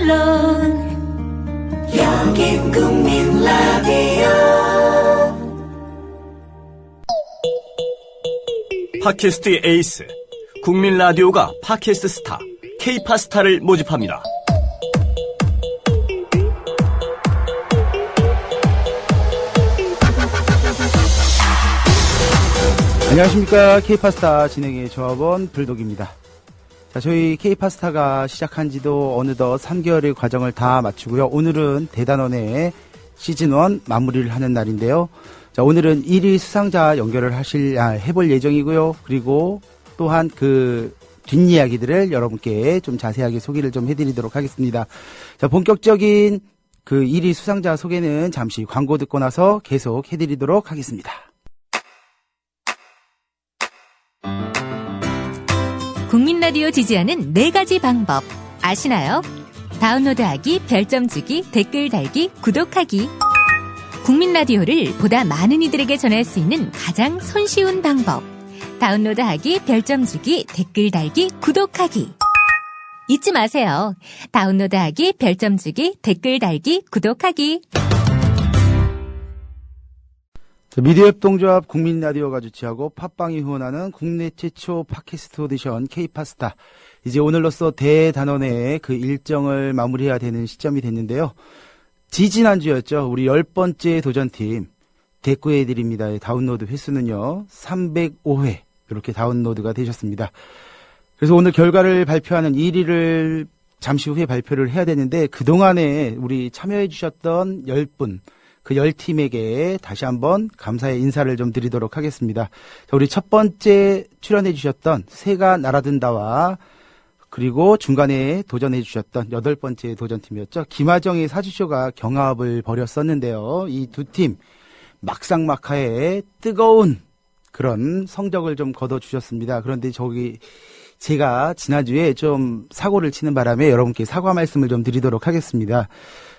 물론 여긴 국민 라디오. 팟캐스트의 에이스 국민 라디오가 팟캐스트 스타 K-파스타를 모집합니다. 안녕하십니까. K-파스타 진행의 조합원 불독입니다. 자, 저희 K-파스타가 시작한 지도 어느덧 3개월의 과정을 다 마치고요. 오늘은 대단원의 시즌1 마무리를 하는 날인데요. 자, 오늘은 1위 수상자 연결을 해볼 예정이고요. 그리고 또한 그 뒷이야기들을 여러분께 좀 자세하게 소개를 좀 해드리도록 하겠습니다. 자, 본격적인 그 1위 수상자 소개는 잠시 광고 듣고 나서 계속 해드리도록 하겠습니다. 국민 라디오 지지하는 4가지 방법 아시나요? 다운로드하기, 별점 주기, 댓글 달기, 구독하기. 국민 라디오를 보다 많은 이들에게 전할 수 있는 가장 손쉬운 방법. 다운로드하기, 별점 주기, 댓글 달기, 구독하기. 잊지 마세요. 다운로드하기, 별점 주기, 댓글 달기, 구독하기. 미디어 협동조합 국민라디오가 주최하고 팟빵이 후원하는 국내 최초 팟캐스트 오디션 K-파스타. 이제 오늘로써 대단원의 그 일정을 마무리해야 되는 시점이 됐는데요. 지지난주였죠. 우리 10번째 도전팀 대꾸해드립니다의 다운로드 횟수는요 305회 이렇게 다운로드가 되셨습니다. 그래서 오늘 결과를 발표하는 1위를 잠시 후에 발표를 해야 되는데, 그동안에 우리 참여해 주셨던 10분 그 10팀에게 다시 한번 감사의 인사를 좀 드리도록 하겠습니다. 자, 우리 첫 번째 출연해 주셨던 새가 날아든다와 그리고 중간에 도전해 주셨던 8번째 도전팀이었죠. 김하정의 사주쇼가 경합을 벌였었는데요. 이 두 팀 막상막하에 뜨거운 그런 성적을 좀 거둬주셨습니다. 그런데 제가 지난주에 좀 사고를 치는 바람에 여러분께 사과 말씀을 좀 드리도록 하겠습니다.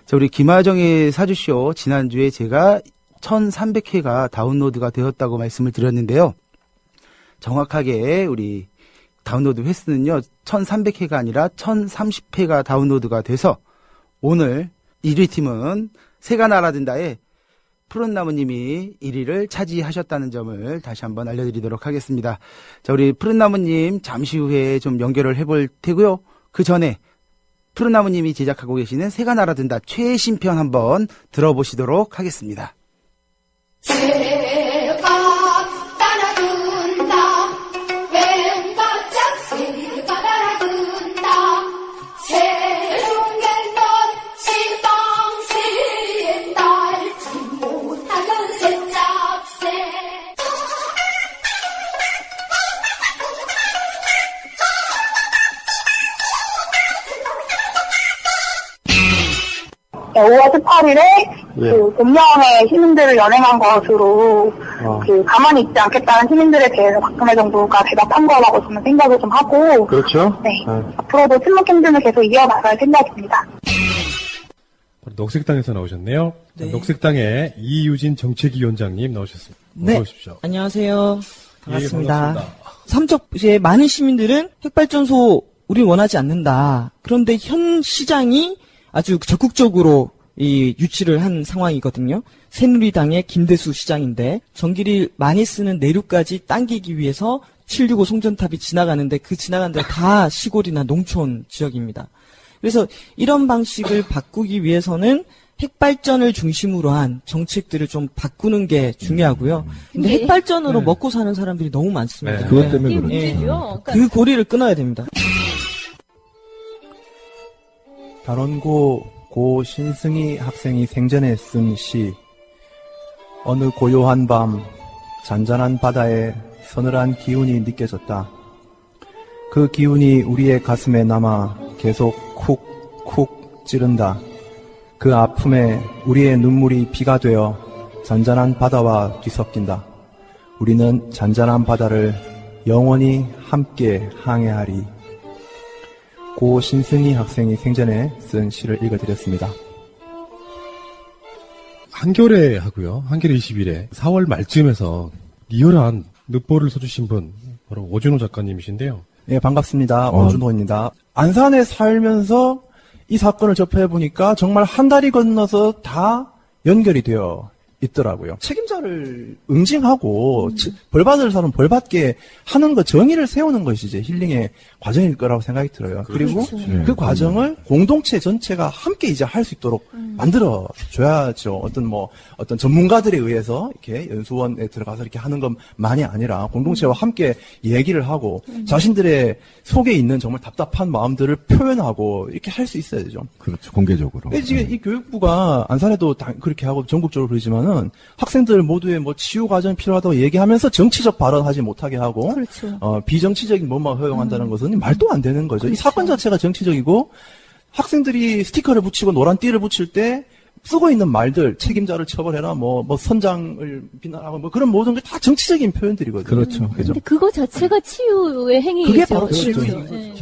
자, 우리 김하정의 사주쇼 지난주에 제가 1300회가 다운로드가 되었다고 말씀을 드렸는데요. 정확하게 우리 다운로드 횟수는요 1300회가 아니라 1030회가 다운로드가 돼서 오늘 1위 팀은 새가 날아든다의 푸른나무님이 1위를 차지하셨다는 점을 다시 한번 알려드리도록 하겠습니다. 자, 우리 푸른나무님 잠시 후에 좀 연결을 해볼 테고요. 그 전에 푸른나무님이 제작하고 계시는 새가 날아든다 최신편 한번 들어보시도록 하겠습니다. 새가 날아든다, 왼바짝 새가 날아든다, 새로운 갤런 시방새의 날지 못하는 새잡새. 네, 5월 18일에 그 봄여름에 시민들을 연행한 것으로 그 가만히 있지 않겠다는 시민들에 대해서 박근혜 정부가 대답한 거라고 저는 생각을 좀 하고. 그렇죠. 네. 앞으로도 침묵 행진을 계속 이어나갈 생각입니다. 녹색당에서 나오셨네요. 네. 녹색당의 이유진 정책위원장님 나오셨습니다. 네. 어서 오십시오. 안녕하세요. 반갑습니다. 예, 반갑습니다. 삼척시의 많은 시민들은 핵발전소 우리 원하지 않는다. 그런데 현 시장이 아주 적극적으로 이 유치를 한 상황이거든요. 새누리당의 김대수 시장인데 전기를 많이 쓰는 내륙까지 당기기 위해서 765 송전탑이 지나가는데 그 지나간 데가 다 시골이나 농촌 지역입니다. 그래서 이런 방식을 바꾸기 위해서는 핵발전을 중심으로 한 정책들을 좀 바꾸는 게 중요하고요. 근데 핵발전으로 먹고 사는 사람들이 너무 많습니다. 네. 그것 때문에 그렇죠. 그러니까 그 고리를 끊어야 됩니다. 단원고 고 신승희 학생이 생전에 쓴 시. 어느 고요한 밤 잔잔한 바다에 서늘한 기운이 느껴졌다. 그 기운이 우리의 가슴에 남아 계속 쿡쿡 찌른다. 그 아픔에 우리의 눈물이 비가 되어 잔잔한 바다와 뒤섞인다. 우리는 잔잔한 바다를 영원히 함께 항해하리. 고 신승희 학생이 생전에 쓴 시를 읽어드렸습니다. 한겨레 하고요. 한겨레 21에 4월 말쯤에서 리얼한 늑보를 써주신 분 바로 오준호 작가님이신데요. 네, 반갑습니다. 오준호입니다. 안산에 살면서 이 사건을 접해보니까 정말 한 달이 건너서 다 연결이 되어 있더라고요. 책임자를 응징하고 벌받을 사람 벌받게 하는 것, 정의를 세우는 것이 이제 힐링의 과정일 거라고 생각이 들어요. 그리고 그 과정을 공동체 전체가 함께 이제 할 수 있도록 만들어 줘야죠. 어떤 전문가들에 의해서 이렇게 연수원에 들어가서 이렇게 하는 것만이 아니라 공동체와 함께 얘기를 하고 자신들의 속에 있는 정말 답답한 마음들을 표현하고 이렇게 할 수 있어야 되죠. 그렇죠. 공개적으로. 지금 이 교육부가 안산에도 그렇게 하고 전국적으로 그러지만은 학생들 모두의 치유 과정이 필요하다고 얘기하면서 정치적 발언하지 못하게 하고 그렇죠. 비정치적인 뭐만 허용한다는 것은 말도 안 되는 거죠. 그렇죠. 이 사건 자체가 정치적이고 학생들이 스티커를 붙이고 노란 띠를 붙일 때 쓰고 있는 말들, 책임자를 처벌해라, 선장을 비난하고 그런 모든 게 다 정치적인 표현들이거든요. 그렇죠. 근데 그거 자체가 치유의 행위이죠. 그게 바로 치유죠. 네.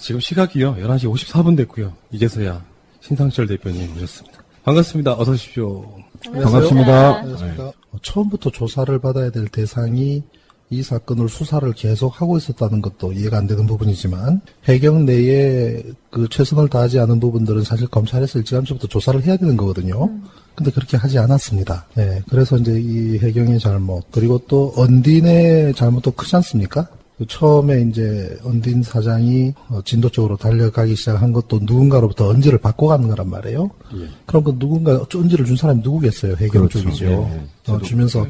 지금 시각이요. 11시 54분 됐고요. 이제서야 신상철 대표님 오셨습니다. 반갑습니다. 어서 오십시오. 반갑습니다. 네. 처음부터 조사를 받아야 될 대상이 이 사건을 수사를 계속 하고 있었다는 것도 이해가 안 되는 부분이지만 해경 내에 그 최선을 다하지 않은 부분들은 사실 검찰에서 일찌감치부터 조사를 해야 되는 거거든요. 근데 그렇게 하지 않았습니다. 네, 그래서 이제 이 해경의 잘못 그리고 또 언딘의 잘못도 크지 않습니까? 처음에 이제 언딘 사장이 진도 쪽으로 달려가기 시작한 것도 누군가로부터 언지를 받고 가는 거란 말이에요. 예. 그럼 그 누군가 언지를 준 사람이 누구겠어요? 해경 그렇죠. 쪽이죠. 예. 주면서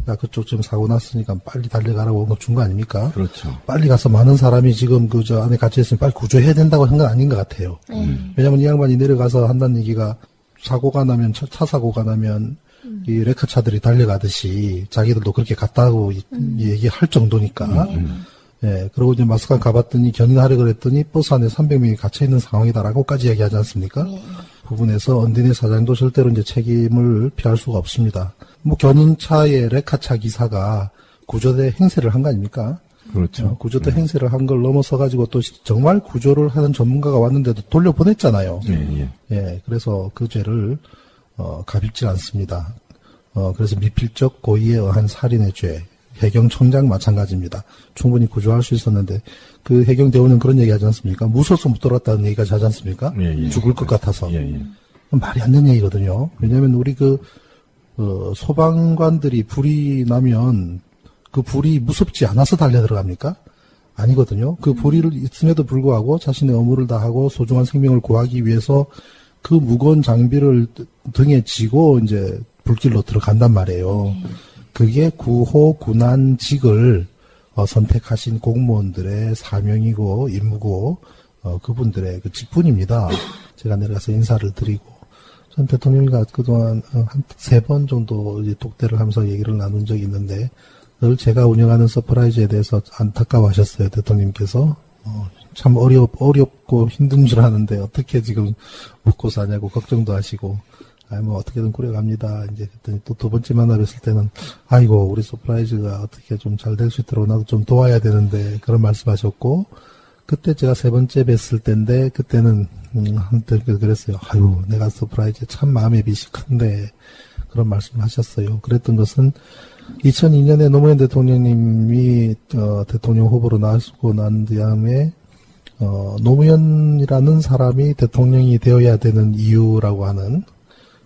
야 그쪽 지금 사고 났으니까 빨리 달려가라고 언급 준 거 아닙니까? 그렇죠. 빨리 가서 많은 사람이 지금 저 안에 갇혀 있으면 빨리 구조해야 된다고 한 건 아닌 것 같아요. 왜냐하면 이 양반이 내려가서 한다는 얘기가 사고가 나면 차 사고가 나면 이 레카차들이 달려가듯이 자기들도 그렇게 갔다고 얘기할 정도니까. 예, 그리고 이제 마스카 가봤더니 견인하려 그랬더니 버스 안에 300명이 갇혀있는 상황이다라고까지 얘기하지 않습니까? 부분에서 언딘의 사장도 절대로 이제 책임을 피할 수가 없습니다. 견인차의 레카차 기사가 구조대 행세를 한 거 아닙니까? 그렇죠. 구조대 행세를 한 걸 넘어서가지고 또 정말 구조를 하는 전문가가 왔는데도 돌려보냈잖아요. 예, 그래서 그 죄를, 가빌지 않습니다. 그래서 미필적 고의에 의한 살인의 죄. 해경청장 마찬가지입니다. 충분히 구조할 수 있었는데 그 해경대원은 그런 얘기 하지 않습니까? 무서워서 못 돌아왔다는 얘기까지 하지 않습니까? 죽을 것 같아서. 말이 안 되는 얘기거든요. 왜냐하면 우리 소방관들이 불이 나면 그 불이 무섭지 않아서 달려 들어갑니까? 아니거든요. 그 불이 있음에도 불구하고 자신의 의무를 다하고 소중한 생명을 구하기 위해서 그 무거운 장비를 등에 지고 이제 불길로 들어간단 말이에요. 그게 구호 군안직을 선택하신 공무원들의 사명이고 임무고 그분들의 그 직분입니다. 제가 내려가서 인사를 드리고 전 대통령과 그동안 한 3번 정도 이제 독대를 하면서 얘기를 나눈 적이 있는데 늘 제가 운영하는 서프라이즈에 대해서 안타까워하셨어요. 대통령께서 참 어렵고 힘든 줄 아는데 어떻게 지금 먹고 사냐고 걱정도 하시고 어떻게든 꾸려갑니다. 이제 그랬더니 또 2번째 만나 뵀을 때는, 아이고, 우리 서프라이즈가 어떻게 좀 잘 될 수 있도록 나도 좀 도와야 되는데, 그런 말씀 하셨고, 그때 제가 3번째 뵀을 때인데, 그때는, 한때 그랬어요. 아유, 내가 서프라이즈에 참 마음의 빚이 큰데, 그런 말씀을 하셨어요. 그랬던 것은, 2002년에 노무현 대통령님이, 대통령 후보로 나서고 난 다음에, 노무현이라는 사람이 대통령이 되어야 되는 이유라고 하는,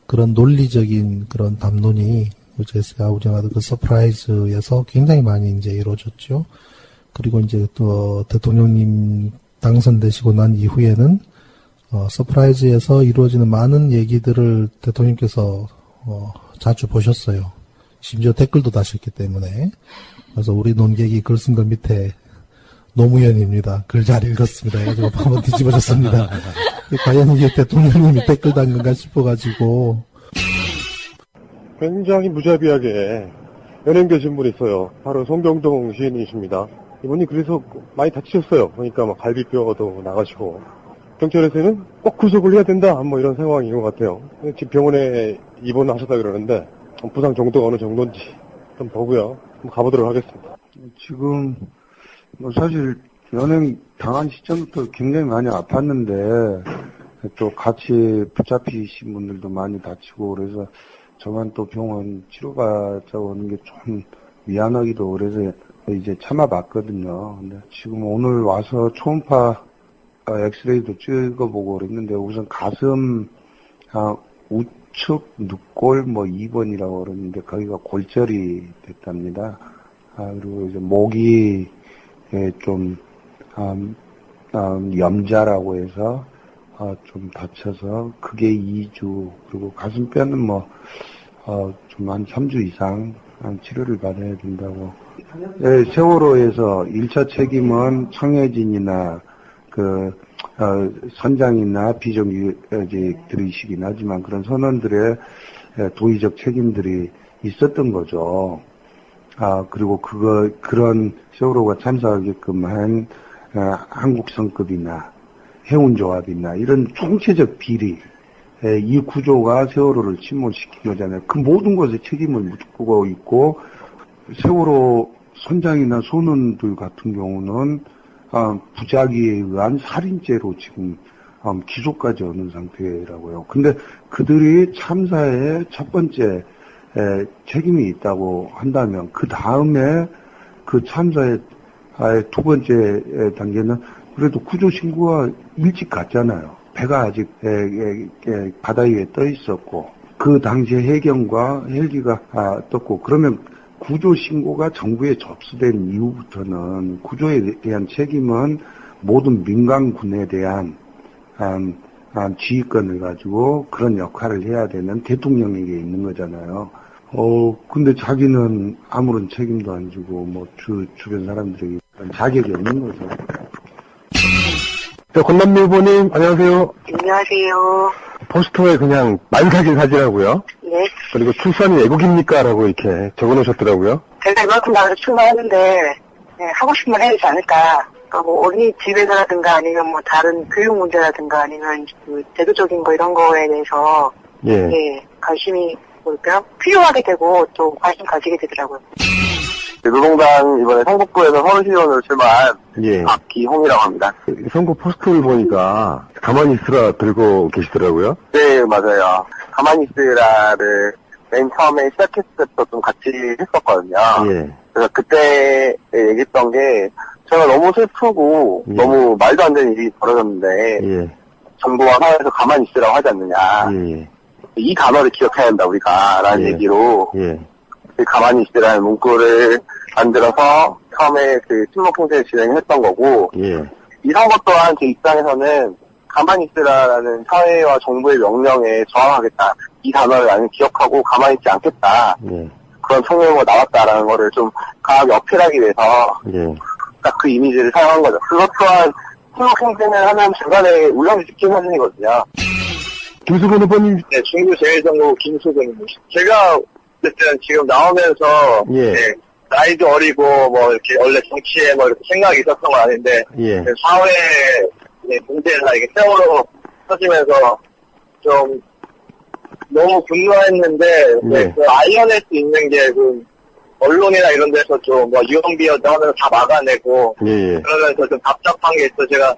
그런 논리적인 그런 담론이 제가 운영하던 그 서프라이즈에서 굉장히 많이 이제 이루어졌죠. 그리고 이제 또 대통령님 당선되시고 난 이후에는 서프라이즈에서 이루어지는 많은 얘기들을 대통령께서 자주 보셨어요. 심지어 댓글도 다셨기 때문에. 그래서 우리 논객이 글 쓴 거 밑에 노무현입니다. 글 잘 읽었습니다. 해가지고 한번 뒤집어졌습니다. 과연 이게 대통령님이 댓글 단 건가 싶어가지고. 굉장히 무자비하게 연행되신 분이 있어요. 바로 송병동 시인이십니다. 이분이 그래서 많이 다치셨어요. 그러니까 갈비뼈도 나가시고. 경찰에서는 꼭 구속을 해야 된다. 이런 상황인 것 같아요. 지금 병원에 입원하셨다 그러는데 부상 정도가 어느 정도인지 좀 보고요. 한번 가보도록 하겠습니다. 지금 사실 연행 당한 시점부터 굉장히 많이 아팠는데 또 같이 붙잡히신 분들도 많이 다치고 그래서 저만 또 병원 치료받자고 오는 게 좀 미안하기도 그래서 이제 참아봤거든요. 근데 지금 오늘 와서 초음파 엑스레이도 찍어보고 그랬는데 우선 가슴 우측 늑골 2번이라고 그러는데 거기가 골절이 됐답니다. 그리고 이제 목이 좀 염자라고 해서 좀 다쳐서 그게 2주, 그리고 가슴뼈는 좀 한 3주 이상 치료를 받아야 된다고. 세월호에서 1차 책임은 청해진이나 선장이나 비정규직들이시긴 하지만 그런 선원들의 도의적 책임들이 있었던 거죠. 그리고 그런 세월호가 참사하게끔 한 한국성급이나 해운조합이나 이런 총체적 비리, 이 구조가 세월호를 침몰시킨 거잖아요. 그 모든 것에 책임을 묻고 있고, 세월호 선장이나 선원들 같은 경우는 부작위에 의한 살인죄로 지금 기소까지 얻는 상태라고요. 근데 그들이 참사의 첫 번째 책임이 있다고 한다면 그 다음에 그 참사의 두 번째 단계는 그래도 구조 신고가 일찍 갔잖아요. 배가 아직 바다 위에 떠 있었고 그 당시에 해경과 헬기가 떴고, 그러면 구조 신고가 정부에 접수된 이후부터는 구조에 대한 책임은 모든 민간군에 대한 지휘권을 가지고 그런 역할을 해야 되는 대통령에게 있는 거잖아요. 근데 자기는 아무런 책임도 안 지고 주변 사람들에게 자격이 없는 거죠. 권남미 후보님, 안녕하세요. 안녕하세요. 포스터에 그냥 만삭인 사진하고요. 네. 그리고 출산이 외국입니까? 라고 이렇게 적어놓으셨더라고요. 제가 이만큼 나가서 출마하는데, 하고 싶으면 해야 되지 않을까. 어린이집에서라든가 아니면 다른 교육 문제라든가 아니면 제도적인 거 이런 거에 대해서, 관심이 필요하게 되고 또 관심 가지게 되더라고요. 노동당 이번에 성북구에서 서울시의원으로 출마한 박기홍이라고 합니다. 선거 포스터를 보니까 가만히 있으라 들고 계시더라고요. 네, 맞아요. 가만히 있으라를 맨 처음에 시작했을 때부터 좀 같이 했었거든요. 그래서 그때 얘기했던 게 제가 너무 슬프고 너무 말도 안 되는 일이 벌어졌는데 정부와 사회에서 가만히 있으라고 하지 않느냐. 이 단어를 기억해야 한다 우리가 라는 얘기로 가만히 있으라는 문구를 만들어서 처음에 친목 행세를 진행했던 거고, 이 선거 또한 제 입장에서는 가만히 있으라라는 사회와 정부의 명령에 저항하겠다, 이 단어를 나는 기억하고 가만히 있지 않겠다, 그런 청년으로 나왔다라는 거를 좀 강하게 어필하기 위해서 딱 그 이미지를 사용한 거죠. 그것 또한 친목 행세를 하면 중간에 울렁이 찍힌 사진이거든요. 김수근 후보님. 네, 중부 제1정부 김수근입니다. 제가 어쨌든 지금 나오면서 나이도 어리고 이렇게 원래 정치에 이렇게 생각이 있었던 건 아닌데 사회 문제나 이게 세월호 터지면서 좀 너무 분노했는데 알려낼 수 있는 게 언론이나 이런 데서 좀 유언비어도 하면서 다 막아내고 그러면서 좀 답답한 게 있어. 제가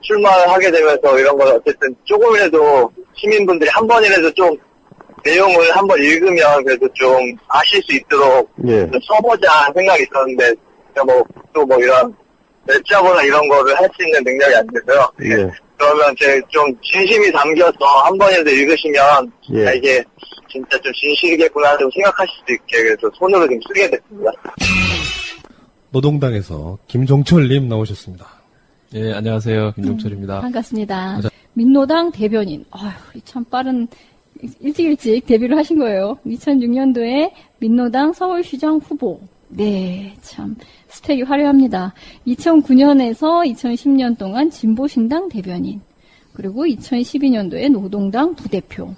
출마를 하게 되면서 이런 걸 어쨌든 조금이라도 시민분들이 한 번이라도 좀 내용을 한번 읽으면 그래도 좀 아실 수 있도록 좀 써보자 하는 생각이 있었는데 또 이런 웹자거나 이런 거를 할 수 있는 능력이 안 돼서요. 그러면 제 좀 진심이 담겨서 한 번이라도 읽으시면 이게 진짜 좀 진실이겠구나 좀 생각하실 수 있게 그래서 손으로 좀 쓰게 됐습니다. 노동당에서 김종철님 나오셨습니다. 예, 안녕하세요. 김종철입니다. 반갑습니다. 민노당 대변인. 참 빠른 일찍 데뷔를 하신 거예요. 2006년도에 민노당 서울시장 후보. 네, 참 스펙이 화려합니다. 2009년에서 2010년 동안 진보신당 대변인. 그리고 2012년도에 노동당 부대표.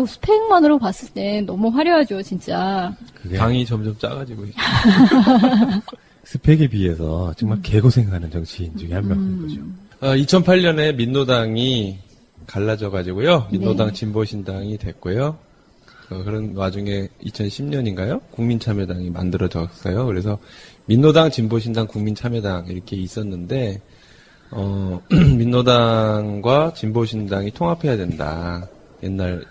스펙만으로 봤을 때 너무 화려하죠, 진짜. 당이 점점 작아지고 있어요. 스펙에 비해서 정말 개고생하는 정치인 중에 한 명인 거죠. 2008년에 민노당이 갈라져가지고요. 민노당 진보신당이 됐고요. 그런 와중에 2010년인가요? 국민참여당이 만들어졌어요. 그래서 민노당, 진보신당, 국민참여당 이렇게 있었는데 민노당과 진보신당이 통합해야 된다. 옛날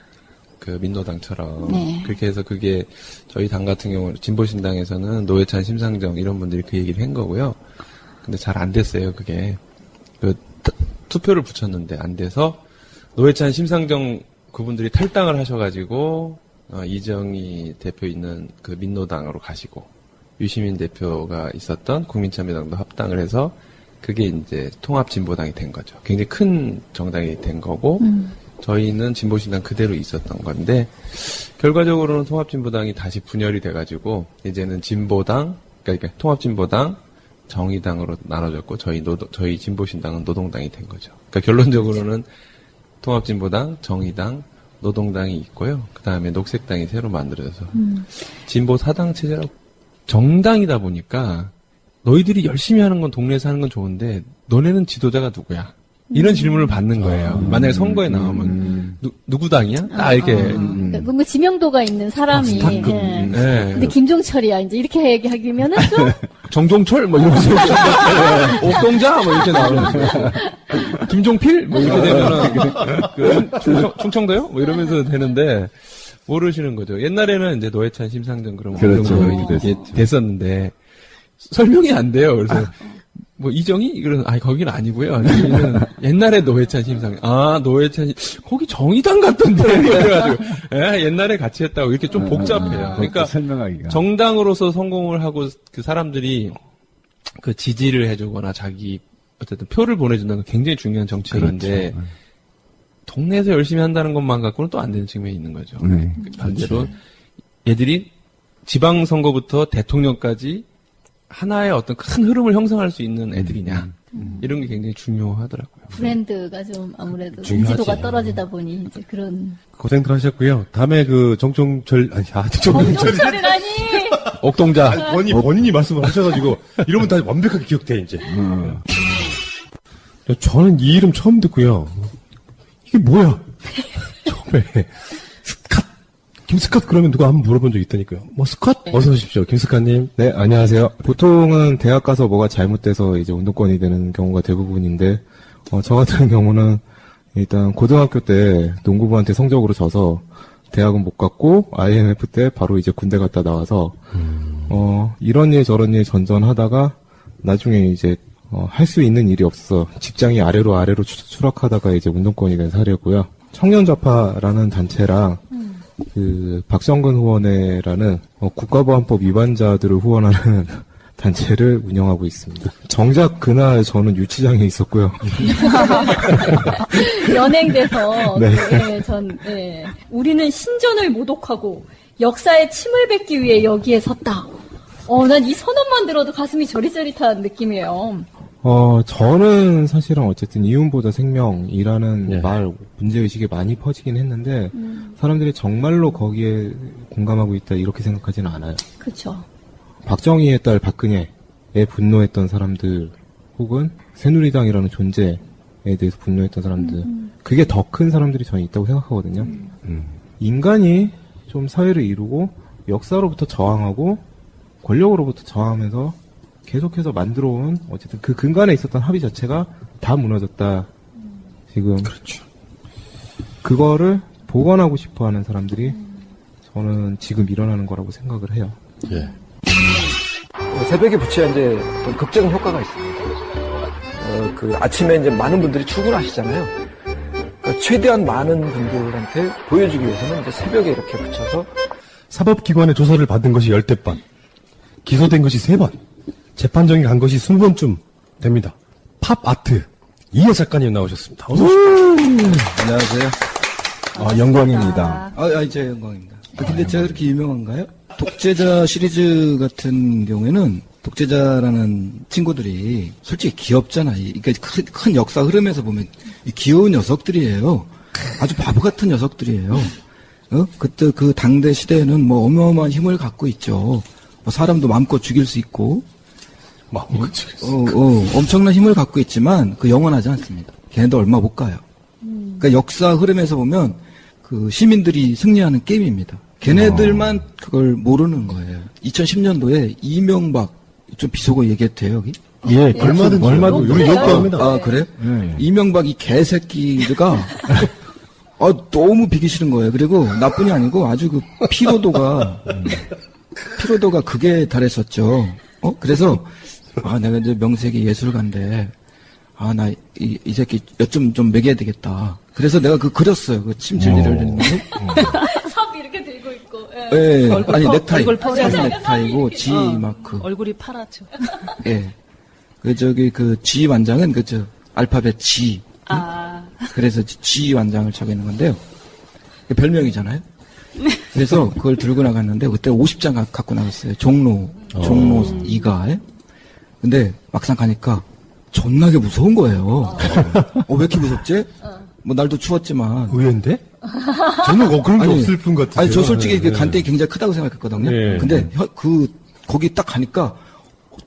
민노당처럼. 그렇게 해서 그게 저희 당 같은 경우 진보신당에서는 노회찬, 심상정 이런 분들이 그 얘기를 한 거고요. 근데 잘 안 됐어요. 그게 투표를 붙였는데 안 돼서 노회찬, 심상정 그분들이 탈당을 하셔가지고 이정희 대표 있는 그 민노당으로 가시고 유시민 대표가 있었던 국민참여당도 합당을 해서 그게 이제 통합진보당이 된 거죠. 굉장히 큰 정당이 된 거고 저희는 진보신당 그대로 있었던 건데 결과적으로는 통합진보당이 다시 분열이 돼가지고 이제는 진보당, 그러니까 통합진보당, 정의당으로 나눠졌고 저희 진보신당은 노동당이 된 거죠. 그러니까 결론적으로는 통합진보당, 정의당, 노동당이 있고요. 그 다음에 녹색당이 새로 만들어져서 진보 사당 체제라고 정당이다 보니까 너희들이 열심히 하는 건 동네에서 하는 건 좋은데 너네는 지도자가 누구야? 이런 질문을 받는 거예요. 만약에 선거에 나오면 누구 당이야? 이렇게 뭔가 지명도가 있는 사람이. 네. 근데 김종철이야 이제 이렇게 얘기하기면은 좀 정종철 뭐 이러면서 옥동자 뭐 이렇게 나오는 김종필 뭐 이렇게 되면은 충청도요? 뭐 이러면서 되는데 모르시는 거죠. 옛날에는 이제 노회찬, 심상정 그런 거 됐었는데 설명이 안 돼요. 그래서 뭐 이정희 이거는 거기는 아니고요. 여기는 옛날에 노회찬, 심상정 노회찬 거기 정의당 같던데 그래가지고 옛날에 같이 했다고 이렇게 좀 복잡해요. 그러니까 설명하기가. 정당으로서 성공을 하고 그 사람들이 그 지지를 해주거나 자기 어쨌든 표를 보내준다는 건 굉장히 중요한 정책인데 그렇죠. 동네에서 열심히 한다는 것만 갖고는 또 안 되는 측면이 있는 거죠. 반대로 얘들이 지방선거부터 대통령까지 하나의 어떤 큰 흐름을 형성할 수 있는 애들이냐 이런 게 굉장히 중요하더라고요. 브랜드가 좀 아무래도 중요하지. 인지도가 떨어지다 보니 이제 그런 고생들 하셨고요. 다음에 그 정종철이라니 옥동자 본인이 말씀을 하셔가지고 이러면 다 완벽하게 기억돼 이제. 저는 이 이름 처음 듣고요. 이게 뭐야? 처음에 김스캇 그러면 누가 한번 물어본 적 있다니까요. 뭐 스캇? 어서 오십시오. 김스캇님. 네, 안녕하세요. 보통은 대학 가서 뭐가 잘못돼서 이제 운동권이 되는 경우가 대부분인데, 저 같은 경우는 일단 고등학교 때 농구부한테 성적으로 져서 대학은 못 갔고, IMF 때 바로 이제 군대 갔다 나와서, 이런 일 저런 일 전전하다가 나중에 이제 할 수 있는 일이 없어 직장이 아래로 추락하다가 이제 운동권이 된 사례고요. 청년좌파라는 단체랑 그 박정근 후원회라는 국가보안법 위반자들을 후원하는 단체를 운영하고 있습니다. 정작 그날 저는 유치장에 있었고요. 연행돼서 네. 우리는 신전을 모독하고 역사에 침을 뱉기 위해 여기에 섰다. 난 이 선언만 들어도 가슴이 저릿저릿한 느낌이에요. 저는 사실은 어쨌든 이윤보다 생명이라는 말, 문제의식이 많이 퍼지긴 했는데, 사람들이 정말로 거기에 공감하고 있다, 이렇게 생각하지는 않아요. 그쵸. 박정희의 딸 박근혜에 분노했던 사람들, 혹은 새누리당이라는 존재에 대해서 분노했던 사람들, 그게 더 큰 사람들이 저는 있다고 생각하거든요. 인간이 좀 사회를 이루고, 역사로부터 저항하고, 권력으로부터 저항하면서, 계속해서 만들어온 어쨌든 그 근간에 있었던 합의 자체가 다 무너졌다. 지금 그렇죠. 그거를 복원하고 싶어하는 사람들이 저는 지금 일어나는 거라고 생각을 해요. 예. 새벽에 붙여야 이제 좀 극적 효과가 있습니다. 그 아침에 이제 많은 분들이 출근하시잖아요. 그러니까 최대한 많은 분들한테 보여주기 위해서는 이제 새벽에 이렇게 붙여서 사법기관의 조사를 받은 것이 10대 번, 기소된 것이 3번. 재판정에 간 것이 20번쯤 됩니다. 팝아트 이해 작가님 나오셨습니다. 어서 오십시오. 안녕하세요. 영광입니다. 제 영광입니다. 근데 제가 그렇게 유명한가요? 독재자 시리즈 같은 경우에는 독재자라는 친구들이 솔직히 귀엽잖아. 그러니까 큰 역사 흐름에서 보면 귀여운 녀석들이에요. 아주 바보 같은 녀석들이에요. 그때 그 당대 시대에는 뭐 어마어마한 힘을 갖고 있죠. 사람도 마음껏 죽일 수 있고. 엄청난 힘을 갖고 있지만 그 영원하지 않습니다. 걔네도 얼마 못 가요. 그러니까 역사 흐름에서 보면 그 시민들이 승리하는 게임입니다. 걔네들만 그걸 모르는 거예요. 2010년도에 이명박 좀 비속어 얘기해도 돼요 여기? 예, 얼마든지 우리 요구합니다. 그래요? 이명박 이 개새끼가 너무 비기 싫은 거예요. 그리고 나뿐이 아니고 아주 그 피로도가 극에 달했었죠. 그래서 내가 이제 명색이 예술가인데 아, 나 이 새끼 엿 좀 먹여야 되겠다. 그래서 내가 그렸어요. 그 침질리를 흘리는 거. 삽 이렇게 들고 있고. 예. 얼굴 아니, 퍼- 넥타이. 얼굴 퍼져. 산 넥타이고, G 마크. 얼굴이 파랗죠. 예. 그 G 완장은 알파벳 G. 아. 그래서 G 완장을 차고 있는 건데요. 별명이잖아요. 그래서 그걸 들고 나갔는데 그때 50장 갖고 나갔어요. 종로 2가에. 근데 막상 가니까 존나게 무서운 거예요. 왜 이렇게 무섭지? 뭐 날도 추웠지만. 의외인데? 저는 그런 게 없을 뿐 같아요. 아니 저 솔직히 간땡이 굉장히 크다고 생각했거든요. 네. 근데 거기 딱 가니까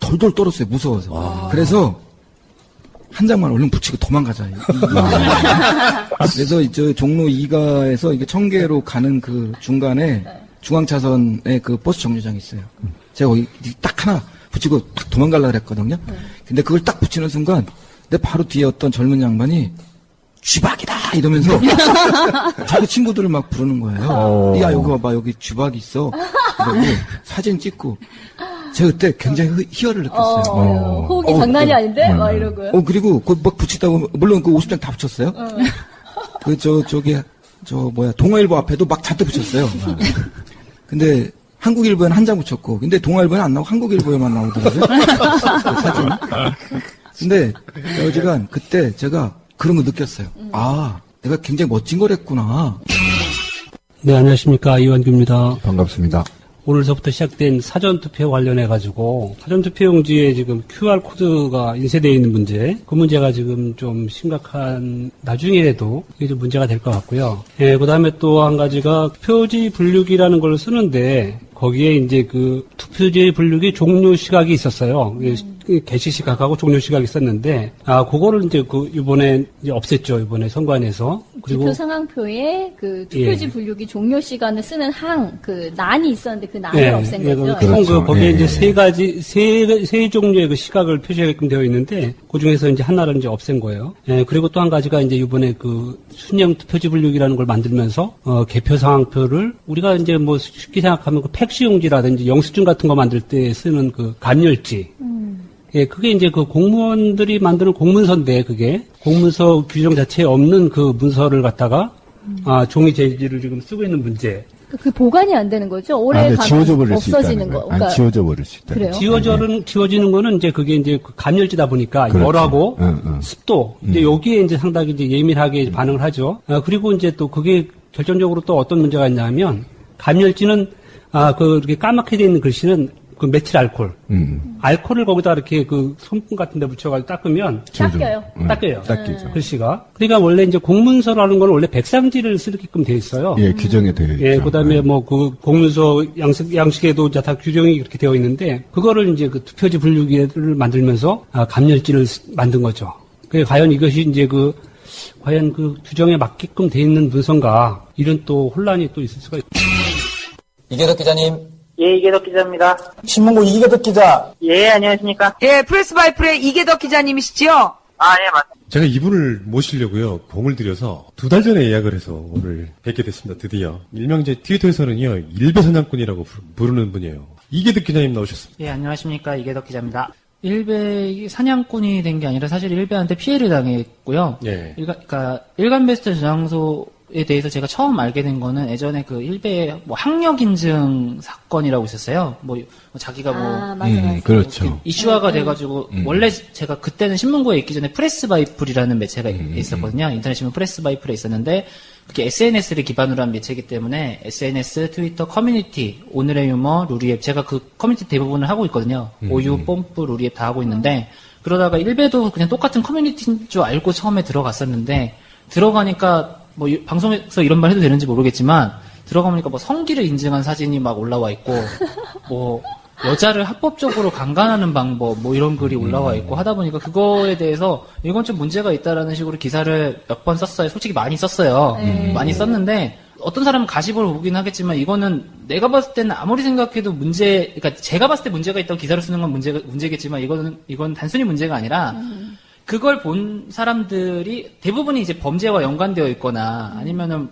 돌돌 떨었어요. 무서워서. 그래서 한 장만 얼른 붙이고 도망가자. 그래서 저 종로 2가에서 이게 청계로 가는 그 중간에 중앙차선에 그 버스 정류장이 있어요. 제가 거기 딱 하나 붙이고 딱 도망가려고 그랬거든요. 근데 그걸 딱 붙이는 순간 내 바로 뒤에 어떤 젊은 양반이 쥐박이다 이러면서 자기 친구들을 막 부르는 거예요. 야 여기 봐봐 여기 쥐박이 있어. 그리고 사진 찍고 제가 그때 굉장히 희열을 느꼈어요. 호흡이 장난이 아닌데? 막 이러고요. 그리고 그거 막 붙이다고 물론 그 50장 다 붙였어요. 동아일보 앞에도 막 잔뜩 붙였어요. 근데 한국일보에는 한 장 붙였고, 근데 동아일보는 안 나오고 한국일보에만 나오더라고요. 그 사진. 근데 어지간 그때 제가 그런 거 느꼈어요. 아, 내가 굉장히 멋진 걸 했구나. 네, 안녕하십니까. 이완규입니다. 반갑습니다. 오늘서부터 시작된 사전투표 관련해가지고, 사전투표용지에 지금 QR코드가 인쇄되어 있는 문제, 그 문제가 지금 좀 심각한, 나중에라도 이게 좀 문제가 될 것 같고요. 예, 그 다음에 또 한 가지가 표지 분류기라는 걸 쓰는데, 거기에 이제 그 투표지 분류기 종료 시각이 있었어요. 개시 시각하고 종료 시각이 있었는데, 그거를 이제 이번에 이제 없앴죠. 이번에 선관에서. 그리고 지표 상황표에 그 투표지 분류기 종료 시간을 쓰는 난이 있었는데 그 난을 없앤 거죠. 그렇죠. 거기에 이제 세 종류의 그 시각을 표시하게끔 되어 있는데, 그 중에서 이제 하나를 이제 없앤 거예요. 예, 그리고 또 한 가지가 이제 이번에 그 순형 투표지 분류기라는 걸 만들면서, 개표 상황표를 우리가 이제 뭐 쉽게 생각하면 그 팩시용지라든지 영수증 같은 거 만들 때 쓰는 그 감열지. 예, 그게 이제 그 공무원들이 만드는 공문서인데, 그게 공문서 규정 자체에 없는 그 문서를 갖다가 종이 재질을 지금 쓰고 있는 문제. 그 보관이 안 되는 거죠? 오래 가면 지워져 버릴 수 없어지는 있다는 거. 거예요. 그러니까 지워져 버릴 수 있다. 그래요? 지워지는 거는 이제 그게 이제 그 감열지다 보니까 그렇죠. 열하고 습도 이제 여기에 이제 상당히 이제 예민하게 반응을 하죠. 그리고 이제 또 그게 결정적으로 또 어떤 문제가 있냐면 감열지는 이렇게 까맣게 돼 있는 글씨는 그 메틸 알코올. 알코올을 거기다 이렇게 그 손금 같은 데 붙여가지고 닦으면. 닦여요. 닦여요. 닦이죠. 글씨가. 그러니까 원래 이제 공문서라는 건 원래 백상지를 쓰게끔 돼 있어요. 예, 규정이 되어 있죠. 예, 그 다음에 뭐 그 공문서 양식에도 다 규정이 이렇게 되어 있는데, 그거를 이제 그 투표지 분류기를 만들면서 감열지를 만든 거죠. 그게 과연 이것이 이제 과연 그 규정에 맞게끔 돼 있는 문서인가, 이런 또 혼란이 또 있을 수가 있죠. 이계덕 기자님. 예, 이계덕 기자입니다. 신문고 이계덕 기자. 예, 안녕하십니까. 예, 프레스바이플의 이계덕 기자님이시죠? 예, 맞습니다. 제가 이분을 모시려고요. 공을 들여서 2달 전에 예약을 해서 오늘 뵙게 됐습니다. 드디어. 일명 이제 트위터에서는요, 일베 사냥꾼이라고 부르는 분이에요. 이계덕 기자님 나오셨습니다. 예, 안녕하십니까. 이계덕 기자입니다. 일베 사냥꾼이 된 게 아니라 사실 일베한테 피해를 당했고요. 예. 그러니까 일간 베스트 저장소에 대해서 제가 처음 알게 된 거는 예전에 그 일베 뭐 학력 인증 사건이라고 있었어요. 뭐 자기가 맞아. 그렇죠. 이슈화가 돼가지고 원래 제가 그때는 신문고에 있기 전에 프레스바이플이라는 매체가 있었거든요. 인터넷 신문 프레스바이플에 있었는데 그게 SNS를 기반으로 한 매체이기 때문에 SNS, 트위터, 커뮤니티, 오늘의 유머, 루리앱 제가 그 커뮤니티 대부분을 하고 있거든요. 오유, 뽐뿌, 루리앱 다 하고 있는데 그러다가 일베도 그냥 똑같은 커뮤니티인 줄 알고 처음에 들어갔었는데 들어가니까 뭐 방송에서 이런 말 해도 되는지 모르겠지만 들어가보니까 뭐 성기를 인증한 사진이 막 올라와 있고 뭐 여자를 합법적으로 강간하는 방법 뭐 이런 글이 올라와 있고 하다 보니까 그거에 대해서 이건 좀 문제가 있다라는 식으로 기사를 몇 번 썼어요. 솔직히 많이 썼어요. 많이 썼는데 어떤 사람은 가십으로 보긴 하겠지만 이거는 내가 봤을 때는 아무리 생각해도 그러니까 제가 봤을 때 문제가 있다고 기사를 쓰는 건 문제겠지만 이건 단순히 문제가 아니라 그걸 본 사람들이 대부분이 이제 범죄와 연관되어 있거나 아니면은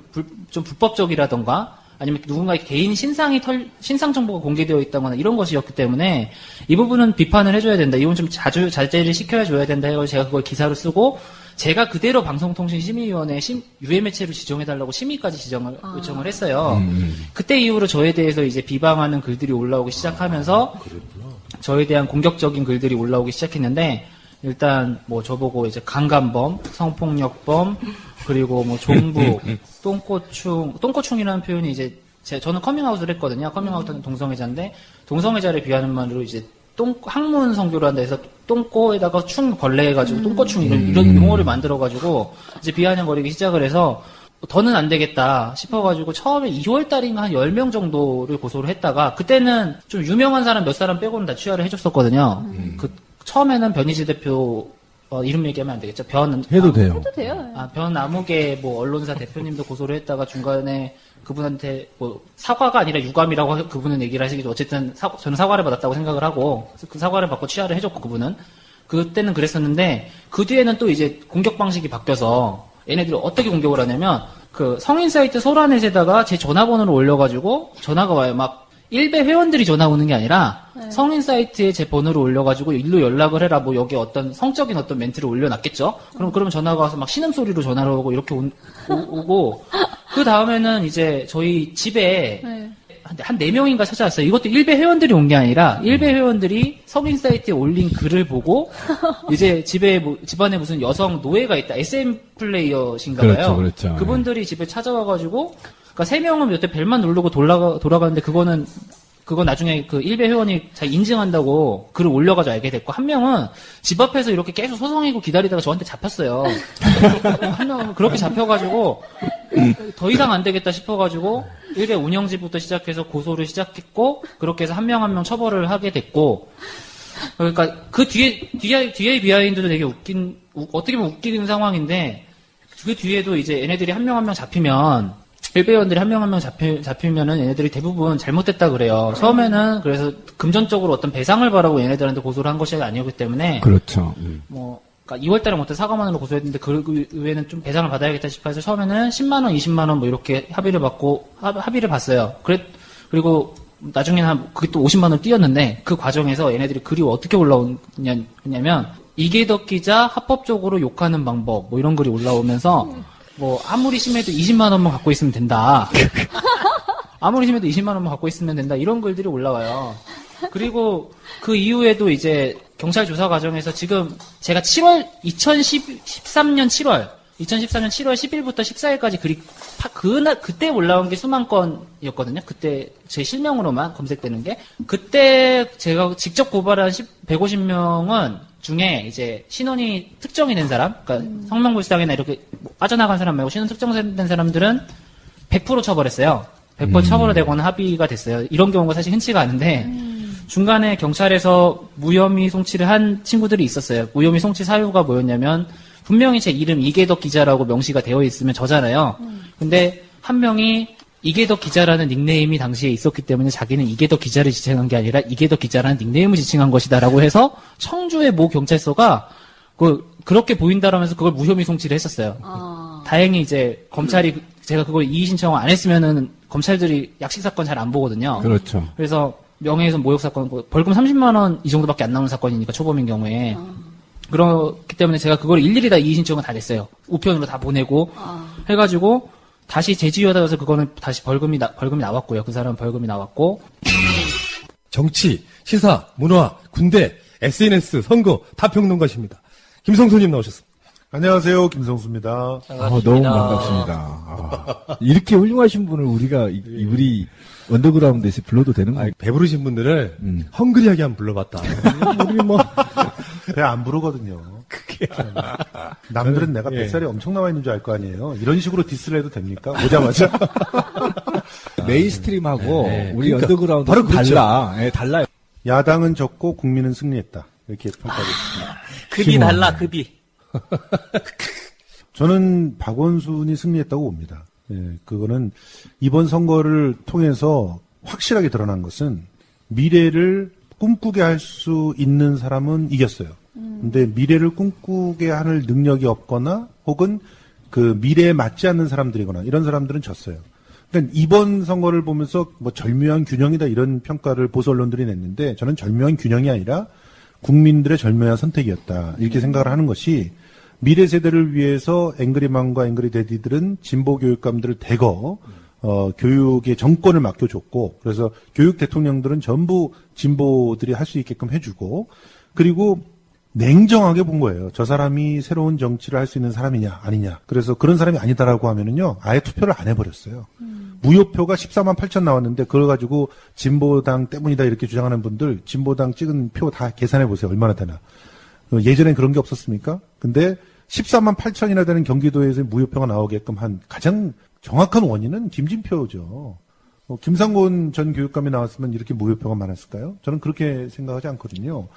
좀 불법적이라던가 아니면 누군가의 개인 신상 정보가 공개되어 있다거나 이런 것이었기 때문에 이 부분은 비판을 해줘야 된다. 이건 좀 자제를 시켜줘야 된다 해서 제가 그걸 기사로 쓰고 제가 그대로 방송통신심의위원회 유해매체로 지정해달라고 심의까지 요청을 했어요. 그때 이후로 저에 대해서 이제 비방하는 글들이 올라오기 시작하면서 저에 대한 공격적인 글들이 올라오기 시작했는데 일단 뭐 저보고 이제 강간범, 성폭력범, 그리고 뭐 종부, 똥꼬충이라는 표현이 이제 저는 커밍아웃을 했거든요. 커밍아웃하는 동성애자인데 동성애자를 비하는 말로 이제 학문 성교를 한다 해서 똥꼬에다가 충 벌레해가지고 똥꼬충 이런 용어를 만들어가지고 이제 비아냥거리기 시작을 해서 더는 안 되겠다 싶어가지고 처음에 2월달인가 한 10명 정도를 고소를 했다가 그때는 좀 유명한 사람 몇 사람 빼고는 다 취하를 해줬었거든요. 처음에는 변희재 대표 이름 얘기하면 안 되겠죠. 해도 돼요. 해도 돼요. 변아무개 뭐 언론사 대표님도 고소를 했다가 중간에 그분한테 뭐 사과가 아니라 유감이라고 그분은 얘기를 하시기도 어쨌든 저는 사과를 받았다고 생각을 하고 그 사과를 받고 취하를 해줬고 그분은 그때는 그랬었는데 그 뒤에는 또 이제 공격 방식이 바뀌어서 얘네들이 어떻게 공격을 하냐면 그 성인 사이트 소라넷에다가 제 전화번호를 올려가지고 전화가 와요. 막 일베 회원들이 전화 오는 게 아니라 성인 사이트에 제 번호를 올려가지고 일로 연락을 해라 뭐 여기 어떤 성적인 어떤 멘트를 올려놨겠죠. 그러면 전화가 와서 막 신음소리로 전화를 오고 이렇게 오고 그 다음에는 이제 저희 집에 한 4명인가 찾아왔어요. 이것도 일베 회원들이 온 게 아니라 일베 회원들이 성인 사이트에 올린 글을 보고 이제 집안에 무슨 여성 노예가 있다. SM 플레이어신가봐요. 그렇죠. 그분들이 집에 찾아와가지고 그러니까 3명은 몇 대 벨만 누르고 돌아가는데 그건 나중에 그 일베 회원이 자기 인증한다고 글을 올려가지고 알게 됐고 한 명은 집 앞에서 이렇게 계속 소송이고 기다리다가 저한테 잡혔어요. 한 명은 그렇게 잡혀가지고 더 이상 안 되겠다 싶어가지고 일베 운영진부터 시작해서 고소를 시작했고 그렇게 해서 한 명 한 명 처벌을 하게 됐고 그러니까 그 뒤에 비하인드도 되게 어떻게 보면 웃기는 상황인데 그 뒤에도 이제 얘네들이 한 명 한 명 잡히면 일베원들이 한 명 한 명 잡히면은 얘네들이 대부분 잘못됐다 그래요. 처음에는 그래서 금전적으로 어떤 배상을 바라고 얘네들한테 고소를 한 것이 아니었기 때문에. 그렇죠. 그러니까 2월달에 못해 사과만으로 고소했는데 그 외에는 좀 배상을 받아야겠다 싶어서 처음에는 10만원, 20만원 뭐 이렇게 합의를 봤어요. 그리고 나중에는 그게 또 50만원 뛰었는데 그 과정에서 얘네들이 글이 어떻게 올라오냐면 이계덕 기자 합법적으로 욕하는 방법 뭐 이런 글이 올라오면서 뭐 아무리 심해도 20만 원만 갖고 있으면 된다. 아무리 심해도 20만 원만 갖고 있으면 된다. 이런 글들이 올라와요. 그리고 그 이후에도 이제 경찰 조사 과정에서 지금 제가 2013년 7월 10일부터 14일까지 그때 올라온 게 수만 건이었거든요. 그때 제 실명으로만 검색되는 게. 그때 제가 직접 고발한 150명은 중에 이제 신원이 특정이 된 사람, 그러니까 성명불상이나 이렇게 빠져나간 사람 말고 신원 특정된 사람들은 100% 처벌했어요. 100% 처벌이 되거나 합의가 됐어요. 이런 경우가 사실 흔치가 않은데 중간에 경찰에서 무혐의 송치를 한 친구들이 있었어요. 무혐의 송치 사유가 뭐였냐면 분명히 제 이름 이계덕 기자라고 명시가 되어 있으면 저잖아요. 근데 한 명이 이계덕 기자라는 닉네임이 당시에 있었기 때문에 자기는 이계덕 기자를 지칭한 게 아니라 이계덕 기자라는 닉네임을 지칭한 것이다라고 해서 청주의 모 경찰서가 그렇게 보인다라면서 그걸 무혐의 송치를 했었어요. 다행히 이제 검찰이 제가 그걸 이의 신청을 안 했으면은 검찰들이 약식 사건 잘 안 보거든요. 그렇죠. 그래서 명예훼손 모욕 사건 벌금 30만 원 이 정도밖에 안 나오는 사건이니까 초범인 경우에 그렇기 때문에 제가 그걸 일일이 다 이의 신청을 다 냈어요. 우편으로 다 보내고 해가지고. 다시 재지휘하다가 그거는 다시 벌금이 나왔고요. 그 사람은 벌금이 나왔고. 정치, 시사, 문화, 군대, SNS, 선거 다 평론가십니다. 김성수님 나오셨습니다. 안녕하세요. 김성수입니다. 너무 반갑습니다. 이렇게 훌륭하신 분을 우리가 우리 언더그라운드에서 불러도 되는 거예요? 배부르신 분들을 헝그리하게 한번 불러봤다. 우리 뭐 배 안 부르거든요. 그게 남들은 내가 뱃살이 엄청 나와 있는 줄 알 거 아니에요. 이런 식으로 디스를 해도 됩니까? 오자마자. 메인스트림하고 우리 그러니까 언더그라운드 바로 그렇죠. 달라요. 야당은 졌고 국민은 승리했다. 이렇게 평가했습니다. 급이 달라, 급이. 저는 박원순이 승리했다고 봅니다. 그거는 이번 선거를 통해서 확실하게 드러난 것은 미래를 꿈꾸게 할 수 있는 사람은 이겼어요. 근데 미래를 꿈꾸게 할 능력이 없거나 혹은 그 미래에 맞지 않는 사람들이거나 이런 사람들은 졌어요. 그러니까 이번 선거를 보면서 뭐 절묘한 균형이다 이런 평가를 보수 언론들이 냈는데 저는 절묘한 균형이 아니라 국민들의 절묘한 선택이었다 이렇게 생각을 하는 것이 미래 세대를 위해서 앵그리맘과 앵그리데디들은 진보 교육감들을 대거 교육의 정권을 맡겨줬고 그래서 교육 대통령들은 전부 진보들이 할 수 있게끔 해주고 그리고 냉정하게 본 거예요. 저 사람이 새로운 정치를 할 수 있는 사람이냐 아니냐. 그래서 그런 사람이 아니다라고 하면은요 아예 투표를 안 해버렸어요. 무효표가 14만 8천 나왔는데 그걸 가지고 진보당 때문이다 이렇게 주장하는 분들 진보당 찍은 표 다 계산해 보세요. 얼마나 되나. 예전엔 그런 게 없었습니까? 근데 14만 8천이나 되는 경기도에서 무효표가 나오게끔 한 가장 정확한 원인은 김진표죠. 김상곤 전 교육감이 나왔으면 이렇게 무효표가 많았을까요? 저는 그렇게 생각하지 않거든요.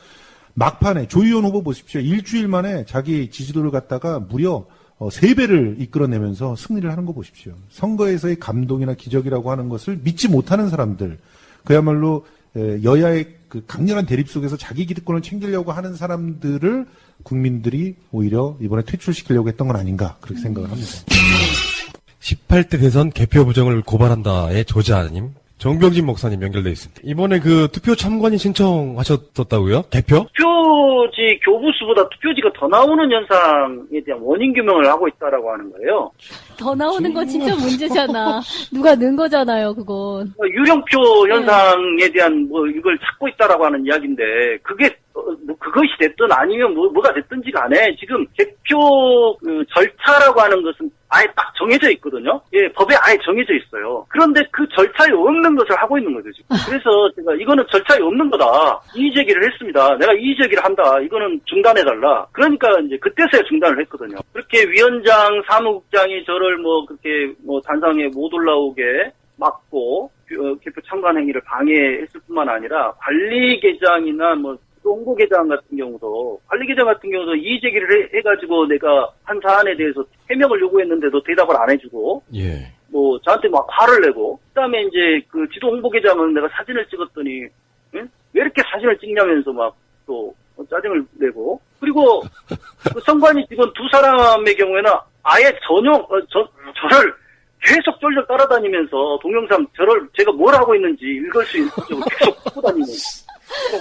막판에 조희연 후보 보십시오. 일주일 만에 자기 지지도를 갖다가 무려 3배를 이끌어내면서 승리를 하는 거 보십시오. 선거에서의 감동이나 기적이라고 하는 것을 믿지 못하는 사람들, 그야말로 여야의 그 강렬한 대립 속에서 자기 기득권을 챙기려고 하는 사람들을 국민들이 오히려 이번에 퇴출시키려고 했던 건 아닌가 그렇게 생각을 합니다. 18대 대선 개표 부정을 고발한다의 저자님 정병진 목사님 연결돼 있습니다. 이번에 그 투표 참관인 신청하셨다고요? 개표? 투표지 교부수보다 투표지가 더 나오는 현상에 대한 원인 규명을 하고 있다라고 하는 거예요. 더 나오는 건 진짜 문제잖아. 누가 넣은 거잖아요, 그건. 유령표 현상에 대한 뭐 이걸 찾고 있다라고 하는 이야기인데 그게 그것이 됐든 아니면 뭐가 됐든지 간에 지금 개표 절차라고 하는 것은 아예 딱 정해져 있거든요. 예, 법에 아예 정해져 있어요. 그런데 그 절차에 없는 것을 하고 있는 거죠, 지금. 그래서 제가 이거는 절차에 없는 거다. 이의제기를 했습니다. 내가 이의제기를 한다. 이거는 중단해달라. 그러니까 이제 그때서야 중단을 했거든요. 그렇게 위원장, 사무국장이 저를 그렇게 단상에 못 올라오게 막고, 개표 참관 행위를 방해했을 뿐만 아니라 관리계장이나 홍보계장 같은 경우도, 관리계장 같은 경우도 이의제기를 해가지고 내가 한 사안에 대해서 해명을 요구했는데도 대답을 안 해주고, 예. 저한테 막 화를 내고, 그 다음에 이제 그 지도 홍보계장은 내가 사진을 찍었더니, 응? 왜 이렇게 사진을 찍냐면서 또 짜증을 내고, 그리고 그 선관위 직원 2사람의 경우에는 아예 저를 계속 쫄려 따라다니면서 동영상 제가 뭘 하고 있는지 읽을 수 있도록 계속 보고 다니는.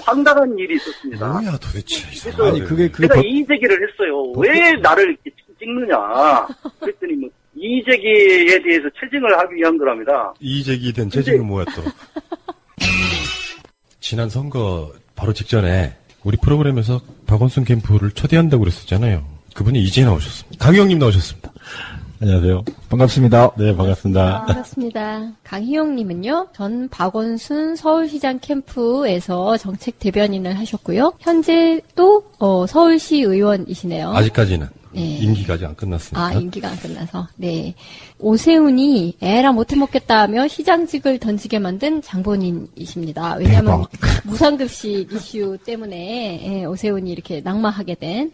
황당한 일이 있었습니다. 뭐야 도대체. 그래서 제가 이의제기를 했어요. 왜 나를 이렇게 찍느냐. 그랬더니 이의제기에 대해서 체증을 하기 위한 거랍니다. 이의제기된 체증은 뭐야 또. 지난 선거 바로 직전에 우리 프로그램에서 박원순 캠프를 초대한다고 그랬었잖아요. 그분이 이제 나오셨습니다. 강희영님 나오셨습니다. 안녕하세요. 반갑습니다. 네, 반갑습니다. 반갑습니다. 강희용님은요, 전 박원순 서울시장 캠프에서 정책 대변인을 하셨고요. 현재 또 서울시 의원이시네요. 아직까지는. 네. 임기가 아직 안 끝났으니까. 임기가 안 끝나서. 네. 오세훈이 에라 못해 먹겠다 하며 시장직을 던지게 만든 장본인이십니다. 왜냐하면 무상급식 이슈 때문에 오세훈이 이렇게 낙마하게 된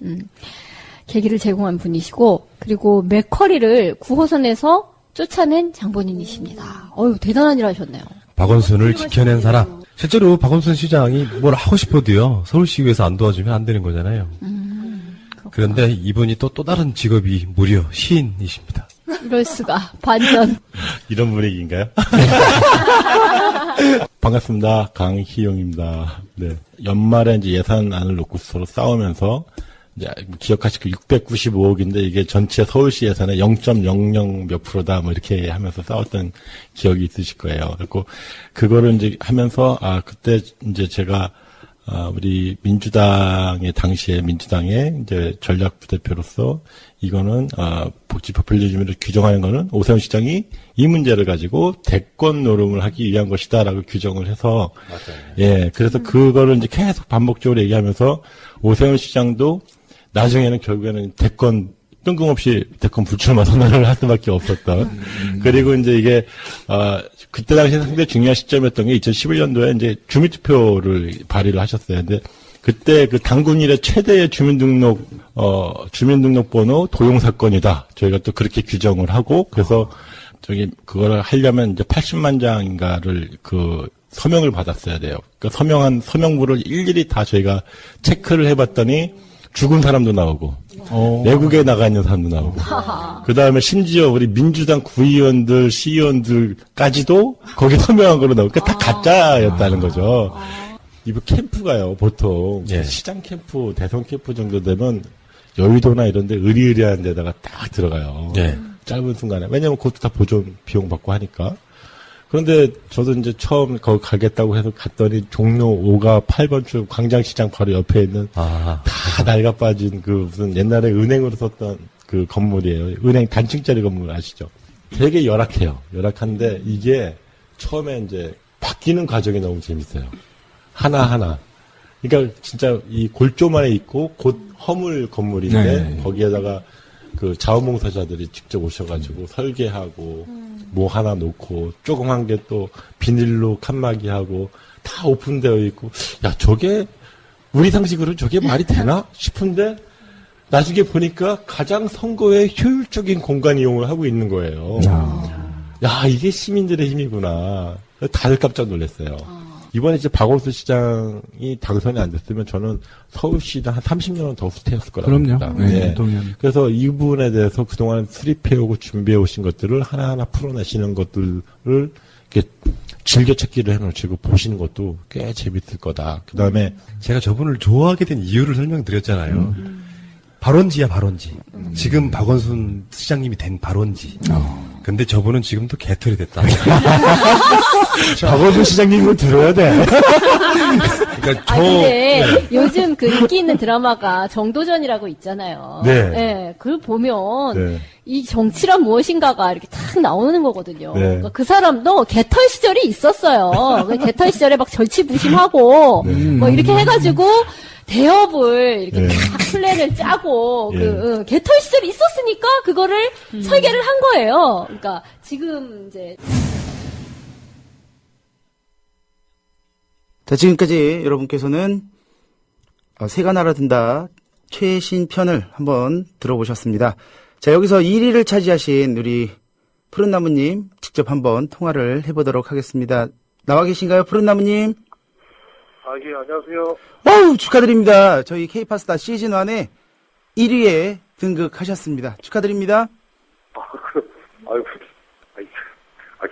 계기를 제공한 분이시고, 그리고 맥커리를 9호선에서 쫓아낸 장본인이십니다. 대단한 일 하셨네요. 박원순을 지켜낸 사람. 실제로 박원순 시장이 뭘 하고 싶어도요, 서울시의회에서 안 도와주면 안 되는 거잖아요. 그런데 이분이 또 다른 직업이 무려 시인이십니다. 이럴 수가. 반전. 이런 분위기인가요? 반갑습니다. 강희용입니다. 네. 연말에 이제 예산안을 놓고 서로 싸우면서 이제 기억하실 그 695억인데 이게 전체 서울시 예산의 0.00 몇 프로다 이렇게 하면서 싸웠던 기억이 있으실 거예요. 그리고 그거를 이제 하면서 그때 이제 제가 우리 당시에 민주당의 이제 전략 부대표로서 이거는 복지 포퓰리즘을 규정하는 거는 오세훈 시장이 이 문제를 가지고 대권 노름을 하기 위한 것이다라고 규정을 해서 맞아요. 예, 그래서 그거를 이제 계속 반복적으로 얘기하면서 오세훈 시장도 나중에는 결국에는 뜬금없이 대권 불출마 선언을 할 수밖에 없었던. 그리고 이제 이게, 그때 당시에 상당히 중요한 시점이었던 게 2011년도에 이제 주민투표를 발의를 하셨어요. 근데 그때 그 당군 이래 최대의 주민등록번호 도용사건이다. 저희가 또 그렇게 규정을 하고, 그래서 그거를 하려면 이제 80만 장인가를 서명을 받았어야 돼요. 그러니까 서명부를 일일이 다 저희가 체크를 해봤더니 죽은 사람도 나오고 외국에 나가 있는 사람도 나오고. 그 다음에 심지어 우리 민주당 구의원들, 시의원들까지도 거기에 서명한 걸로 나오고, 그러니까 다 가짜였다는 거죠. 이거 캠프가요, 보통. 시장 캠프, 대선 캠프 정도 되면 여의도나 이런 데 의리의리한 데다가 딱 들어가요. 짧은 순간에. 왜냐면 그것도 다 보존 비용 받고 하니까. 그런데 저도 이제 처음 거기 가겠다고 해서 갔더니 종로 5가 8번쯤 광장시장 바로 옆에 있는 다 낡아 빠진 그 무슨 옛날에 은행으로 썼던 그 건물이에요. 은행 단층짜리 건물 아시죠? 되게 열악해요. 열악한데 이게 처음에 이제 바뀌는 과정이 너무 재밌어요. 하나하나. 그러니까 진짜 이 골조 안에 있고 곧 허물 건물인데 거기에다가 그 자원봉사자들이 직접 오셔가지고 설계하고 뭐 하나 놓고 조그만 게 또 비닐로 칸막이 하고 다 오픈되어 있고 야 저게 우리 상식으로 저게 말이 되나 싶은데 나중에 보니까 가장 선거에 효율적인 공간 이용을 하고 있는 거예요. 야 이게 시민들의 힘이구나. 다들 깜짝 놀랐어요. 이번에 이제 박원순 시장이 당선이 안 됐으면 저는 서울시는 한 30년은 더 후퇴했을 거라고 봅니다. 그래서 이 부분에 대해서 그동안 수립해오고 준비해오신 것들을 하나하나 풀어내시는 것들을 이렇게 즐겨찾기를 해놓으시고 보시는 것도 꽤 재밌을 거다. 그 다음에 제가 저분을 좋아하게 된 이유를 설명드렸잖아요. 발원지야, 발원지. 지금 박원순 시장님이 된 발원지. 근데 저분은 지금도 개털이 됐다. 박원순 시장님을 들어야 돼. 그러니까 근데 요즘 그 인기 있는 드라마가 정도전이라고 있잖아요. 그걸 보면 이 정치란 무엇인가가 이렇게 탁 나오는 거거든요. 그러니까 그 사람도 개털 시절이 있었어요. 그 개털 시절에 막 절치부심하고 뭐 이렇게 해가지고 대업을 이렇게 딱 플랜을 짜고 그 개털 시절이 있었으니까 그거를 설계를 한 거예요. 그러니까 지금 이제 자, 지금까지 여러분께서는 새가 날아든다 최신 편을 한번 들어보셨습니다. 자, 여기서 1위를 차지하신 우리 푸른나무님 직접 한번 통화를 해보도록 하겠습니다. 나와 계신가요, 푸른나무님? 예, 안녕하세요. 어우, 축하드립니다. 저희 K-파스타 시즌1에 1위에 등극하셨습니다. 축하드립니다.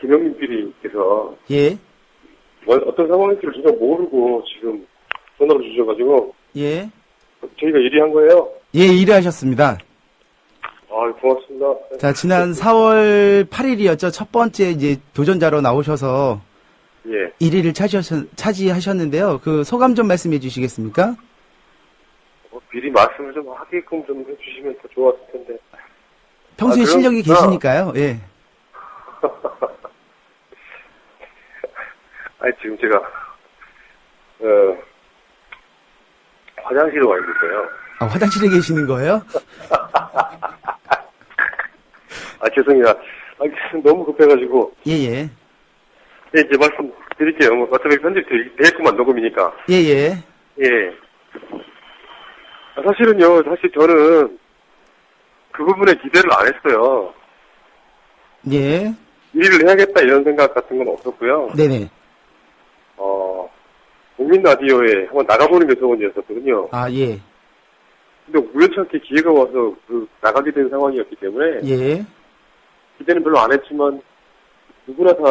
김영민 PD께서. 예. 어떤 상황인지를 전혀 모르고 지금 전화를 주셔가지고. 예. 저희가 1위 한 거예요? 예, 1위 하셨습니다. 고맙습니다. 자, 지난 4월 8일이었죠. 첫 번째 이제 도전자로 나오셔서. 1위를 차지하셨는데요. 그 소감 좀 말씀해 주시겠습니까? 미리 말씀을 좀 하게끔 좀 해주시면 더 좋았을 텐데. 평소에 실력이 계시니까요. 예. 지금 제가 화장실에 와 있는데요. 화장실에 계시는 거예요? 죄송해요. 너무 급해가지고. 예. 네, 이제 말씀드릴게요. 어차피 편집 되겠구만, 녹음이니까. 예. 사실은요, 저는 그 부분에 기대를 안 했어요. 예. 일을 해야겠다 이런 생각 같은 건 없었고요. 네네. 국민 라디오에 한번 나가보는 게 소원이었었거든요. 예. 근데 우연찮게 기회가 와서 나가게 된 상황이었기 때문에. 예. 기대는 별로 안 했지만, 누구나 다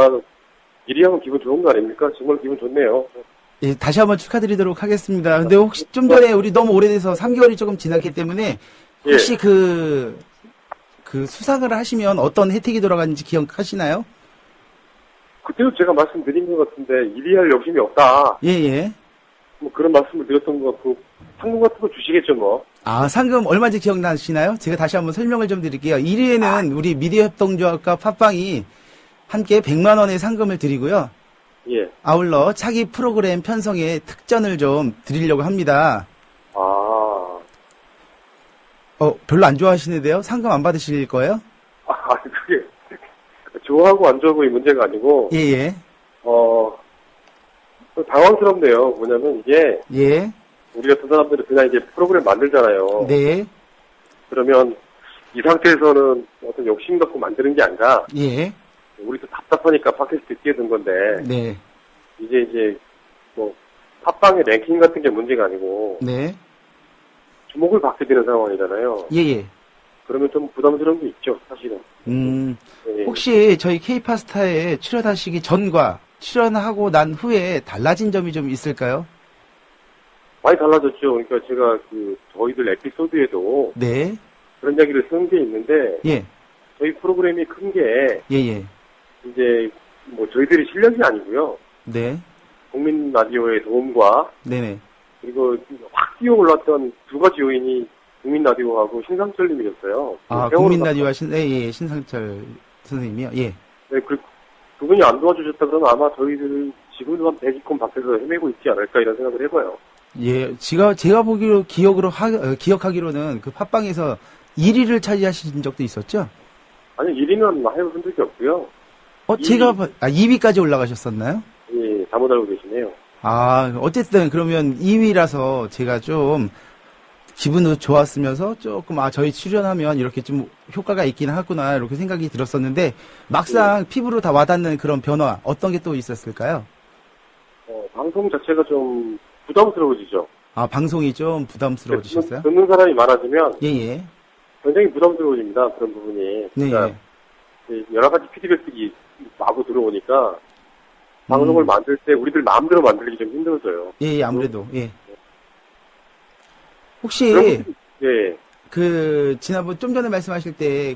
1위 하면 기분 좋은 거 아닙니까? 정말 기분 좋네요. 예, 다시 한번 축하드리도록 하겠습니다. 근데 혹시 좀 전에 우리 너무 오래돼서 3개월이 조금 지났기 때문에 혹시 그 수상을 하시면 어떤 혜택이 돌아가는지 기억하시나요? 그때도 제가 말씀드린 것 같은데 1위 할 욕심이 없다. 예. 뭐 그런 말씀을 드렸던 것 같고 상금 같은 거 주시겠죠 뭐. 상금 얼마인지 기억나시나요? 제가 다시 한번 설명을 좀 드릴게요. 1위에는 우리 미디어협동조합과 팟빵이 함께 100만 원의 상금을 드리고요. 예. 아울러 차기 프로그램 편성에 특전을 좀 드리려고 합니다. 별로 안 좋아하시는데요? 상금 안 받으실 거예요? 그게 좋아하고 안 좋아하고의 문제가 아니고. 예. 당황스럽네요. 뭐냐면 이게. 예. 우리 같은 사람들이 그냥 이제 프로그램 만들잖아요. 네. 그러면 이 상태에서는 어떤 욕심 갖고 만드는 게 아니라. 예. 우리도 답답하니까 팟캐스트 듣게 된 건데. 네. 이제 뭐 팟빵의 랭킹 같은 게 문제가 아니고. 네. 주목을 받게 되는 상황이잖아요. 예. 그러면 좀 부담스러운 게 있죠, 사실은. 네. 혹시 저희 K파스타에 출연하시기 전과 출연하고 난 후에 달라진 점이 좀 있을까요? 많이 달라졌죠. 그러니까 제가 저희들 에피소드에도 네. 그런 이야기를 쓴 게 있는데, 예. 저희 프로그램이 큰 게, 예. 이제, 저희들이 실력이 아니고요. 네. 국민 라디오의 도움과, 네네. 그리고 확 뛰어 올랐던 두 가지 요인이 국민 라디오하고 신상철님이었어요. 아, 국민 라디오와 신상철 선생님이요? 예. 네, 그분이 안 도와주셨다 그러면 아마 저희들은 지금도 한 100위권 밖에서 헤매고 있지 않을까 이런 생각을 해봐요. 예, 제가 보기로 기억하기로는 그 팟빵에서 1위를 차지하신 적도 있었죠? 아니, 1위는 해본 적이 없고요. 2위까지 올라가셨었나요? 예, 잘못 알고 계시네요. 아, 어쨌든 그러면 2위라서 제가 좀 기분도 좋았으면서 조금 저희 출연하면 이렇게 좀 효과가 있긴 하구나 이렇게 생각이 들었었는데 막상 피부로 다 와닿는 그런 변화 어떤 게 또 있었을까요? 방송 자체가 좀 부담스러워지죠. 아, 방송이 좀 부담스러워지셨어요? 듣는 사람이 많아지면 예. 굉장히 부담스러워집니다. 그런 부분이. 네. 그러니까 여러 가지 피드백들이 마구 들어오니까 방송을 만들 때 우리들 마음대로 만들기 좀 힘들어져요. 예, 아무래도. 예. 혹시 지난번 좀 전에 말씀하실 때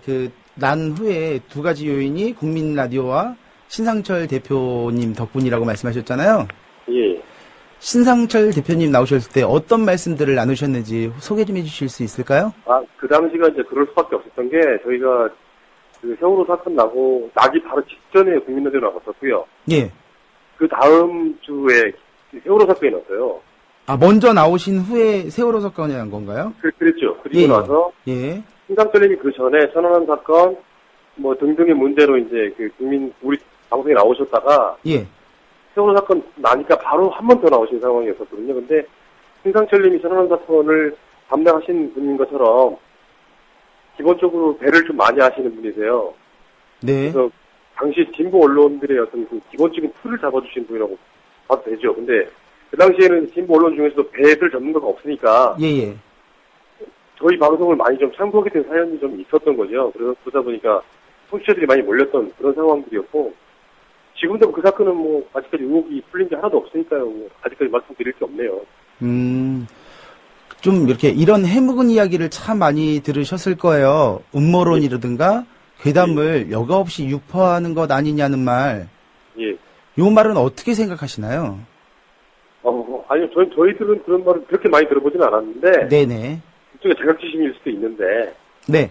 난 후에 두 가지 요인이 국민 라디오와 신상철 대표님 덕분이라고 말씀하셨잖아요. 예. 신상철 대표님 나오셨을 때 어떤 말씀들을 나누셨는지 소개 좀 해주실 수 있을까요? 그 당시가 이제 그럴 수밖에 없었던 게 저희가 세월호 사건 나기 바로 직전에 국민 라디오 나갔었고요. 예. 그 다음 주에 세월호 사건이 났어요. 아, 먼저 나오신 후에 세월호 사건이 난 건가요? 그랬죠. 그리고 나서, 신상철님이 그 전에 천안함 사건, 등등의 문제로 이제 우리 방송에 나오셨다가, 세월호 사건 나니까 바로 한 번 더 나오신 상황이었었거든요. 근데, 신상철님이 천안함 사건을 담당하신 분인 것처럼, 기본적으로 배를 좀 많이 하시는 분이세요. 네. 그래서, 당시 진보 언론들의 어떤 기본적인 틀을 잡아주신 분이라고 봐도 되죠. 근데, 그 당시에는 진보 언론 중에서도 배들 전문가가 없으니까 저희 방송을 많이 좀 참고하게 된 사연이 좀 있었던 거죠. 그러다 보니까 청취자들이 많이 몰렸던 그런 상황들이었고 지금도 그 사건은 아직까지 의혹이 풀린 게 하나도 없으니까요. 아직까지 말씀드릴 게 없네요. 좀 이렇게 이런 해묵은 이야기를 참 많이 들으셨을 거예요. 음모론이라든가 괴담을 여과 없이 유포하는 것 아니냐는 말. 요 말은 어떻게 생각하시나요? 아니요, 저희들은 그런 말을 그렇게 많이 들어보진 않았는데. 네네. 그쪽에 자격지심일 수도 있는데. 네.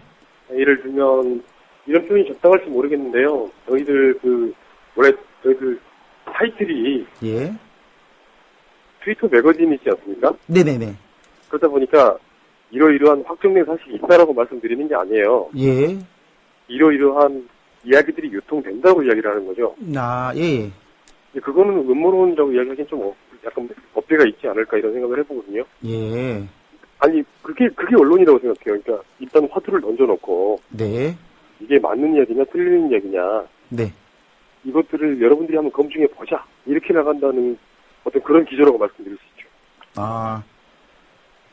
예를 들면, 이런 표현이 적당할지 모르겠는데요. 저희들 원래 저희들 타이틀이. 트위터 매거진이지 않습니까? 네네네. 그러다 보니까, 이러이러한 확정된 사실이 있다라고 말씀드리는 게 아니에요. 이러이러한 이야기들이 유통된다고 이야기를 하는 거죠. 그거는 음모론이라고 이야기하기엔 좀 약간 법대가 있지 않을까 이런 생각을 해보거든요. 아니 그게 언론이라고 생각해요. 그러니까 일단 화두를 던져놓고 이게 맞는 이야기냐 틀리는 이야기냐 이것들을 여러분들이 한번 검증해 보자 이렇게 나간다는 어떤 그런 기조라고 말씀드릴 수 있죠.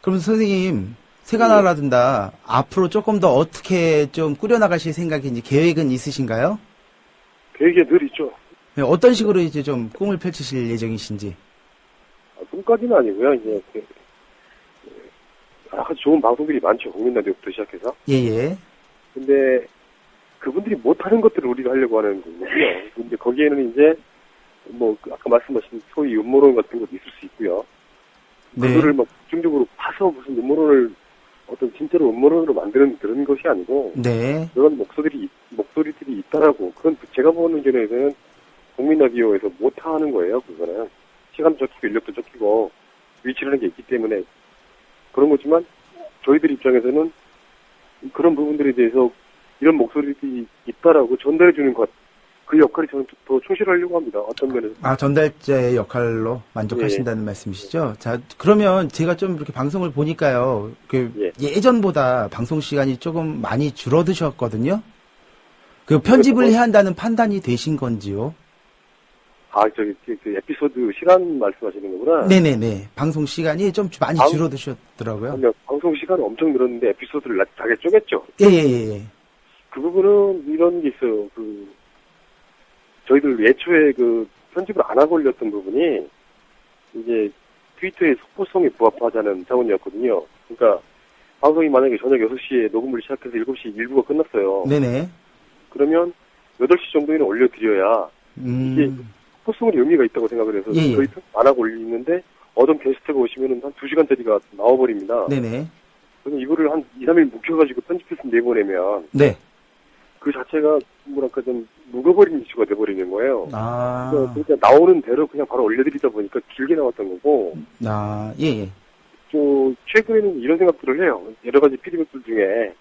그럼 선생님 세간하라든가 앞으로 조금 더 어떻게 좀 꾸려나가실 생각인지 계획은 있으신가요? 계획이 늘 있죠. 어떤 식으로 이제 좀 꿈을 펼치실 예정이신지? 꿈까지는 아니고요. 이제 여러 가지 좋은 방송들이 많죠. 국민 라디오부터 시작해서. 근데 그분들이 못하는 것들을 우리가 하려고 하는 거고요. 근데 거기에는 이제 아까 말씀하신 소위 음모론 같은 것도 있을 수 있고요. 그거를 집중적으로 파서 무슨 음모론을 어떤 진짜로 음모론으로 만드는 그런 것이 아니고 그런 목소리들이 있다라고. 그건 제가 보는 견해에서는 국민 라디오에서 못하는 거예요. 그거는 시간도 적히고 인력도 적히고 위치라는 게 있기 때문에 그런 거지만 저희들 입장에서는 그런 부분들에 대해서 이런 목소리들이 있다라고 전달해 주는 것, 그 역할이 저는 더 충실하려고 합니다. 어떤 면에서. 전달자의 역할로 만족하신다는 말씀이시죠? 자, 그러면 제가 좀 이렇게 방송을 보니까요. 예전보다 방송 시간이 조금 많이 줄어드셨거든요. 편집을 해야 한다는 판단이 되신 건지요? 그 에피소드 시간 말씀하시는 거구나. 네네네. 방송 시간이 좀 많이 줄어드셨더라고요. 아니요, 방송 시간은 엄청 늘었는데 에피소드를 작게 쪼갰죠. 예. 그 부분은 이런 게 있어요. 저희들 예초에 편집을 안 하고 올렸던 부분이 이제 트위터의 속보성에 부합하자는 차원이었거든요. 그러니까 방송이 만약에 저녁 6시에 녹음을 시작해서 7시 일부가 끝났어요. 네네. 그러면 8시 정도에는 올려드려야 이게 속보성의 의미가 있다고 생각을 해서 저희 편집 안 하고 올리는데 어떤 게스트가 오시면은 한 2시간짜리가 나와버립니다. 네네. 그래서 이거를 한 2, 3일 묵혀가지고 편집해서 내보내면 네. 그 자체가 뭐랄까 좀 묵어버린 이슈가 돼버리는 거예요. 아. 그러니까 나오는 대로 그냥 바로 올려드리다 보니까 길게 나왔던 거고. 아, 예. 최근에는 이런 생각들을 해요. 여러 가지 피드백들 중에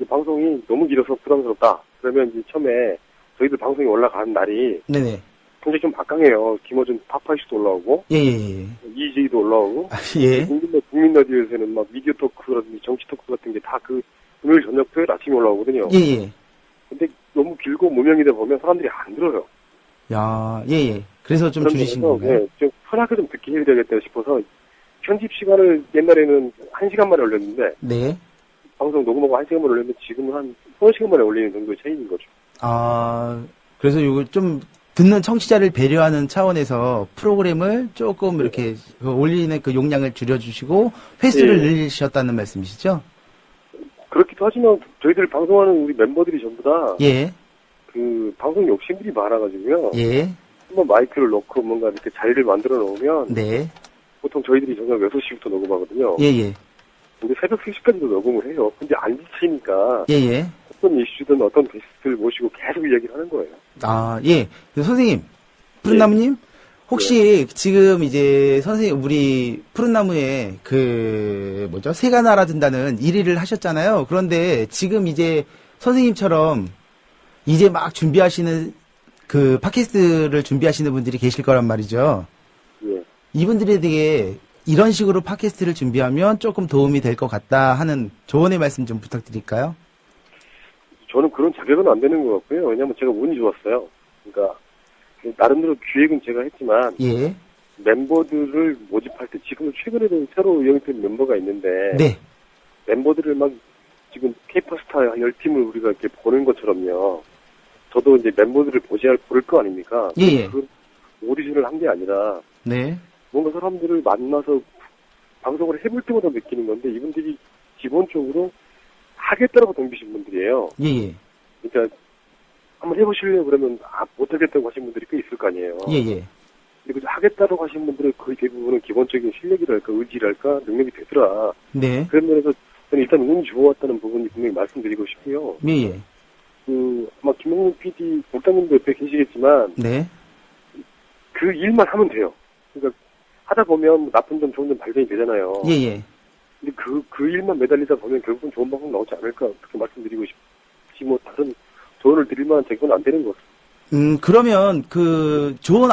방송이 너무 길어서 부담스럽다. 그러면 이제 처음에 저희들 방송이 올라가는 날이 네네. 굉장히 좀 막강해요. 김어준 탑5도 올라오고, 예. EJ도 올라오고, 예. 국민 라디오에서는 막 미디어 토크라든지 정치 토크 같은 게 다 금요일 저녁 토요일 아침에 올라오거든요. 예. 근데 너무 길고 무명이다 보면 사람들이 안 들어요. 야, 예. 그래서 좀 줄이신 건가요? 네, 좀 편하게 좀 듣게 해드려야겠다 싶어서 편집 시간을 옛날에는 1시간 만에 올렸는데, 네. 방송 녹음하고 1시간 만에 올렸는데 지금은 한 3시간 만에 올리는 정도의 차이인 거죠. 아, 그래서 이거 좀 듣는 청취자를 배려하는 차원에서 프로그램을 조금 이렇게 올리는 그 용량을 줄여주시고 횟수를 늘리셨다는 말씀이시죠? 그렇기도 하지만 저희들 방송하는 우리 멤버들이 전부 다 예. 방송 욕심들이 많아가지고요. 예. 한번 마이크를 넣고 뭔가 이렇게 자리를 만들어 놓으면 네. 보통 저희들이 저녁 6시부터 녹음하거든요. 예. 근데 새벽 3시까지도 녹음을 해요. 근데 안 지치니까 예. 어떤 이슈든 어떤 게스트를 모시고 계속 이야기를 하는 거예요. 아, 예. 선생님, 푸른나무님, 혹시 지금 이제 선생님, 우리 푸른나무에 새가 날아든다는 1위를 하셨잖아요. 그런데 지금 이제 선생님처럼 이제 막 준비하시는 팟캐스트를 준비하시는 분들이 계실 거란 말이죠. 예. 이분들에게 이런 식으로 팟캐스트를 준비하면 조금 도움이 될 것 같다 하는 조언의 말씀 좀 부탁드릴까요? 저는 그런 자격은 안 되는 것 같고요. 왜냐하면 제가 운이 좋았어요. 그러니까 나름대로 기획은 제가 했지만 멤버들을 모집할 때 지금 최근에도 새로 영입된 멤버가 있는데 멤버들을 막 지금 K-pop 스타 10팀을 우리가 이렇게 보는 것처럼요. 저도 이제 멤버들을 고를 거 아닙니까? 그 오디션을 한 게 아니라 뭔가 사람들을 만나서 방송을 해볼 때마다 느끼는 건데 이분들이 기본적으로 하겠다라고 덤비신 분들이에요. 그러니까 한번 해보실래요? 그러면 못하겠다고 하신 분들이 꽤 있을 거 아니에요. 그리고 하겠다고 하신 분들의 거의 대부분은 기본적인 실력이랄까 의지랄까 능력이 되더라. 그런 면에서 저는 일단 운이 좋았다는 부분이 분명히 말씀드리고 싶고요. 아마 김영민 PD, 국장님도 옆에 계시겠지만 그 일만 하면 돼요. 그러니까 하다 보면 나쁜 점, 좋은 점 발견이 되잖아요. 근데 그 일만 매달리다 보면 결국은 좋은 방송 나오지 않을까, 그렇게 말씀드리고 싶지, 다른 조언을 드릴 만한 제건 안 되는 것 같습니다. 그러면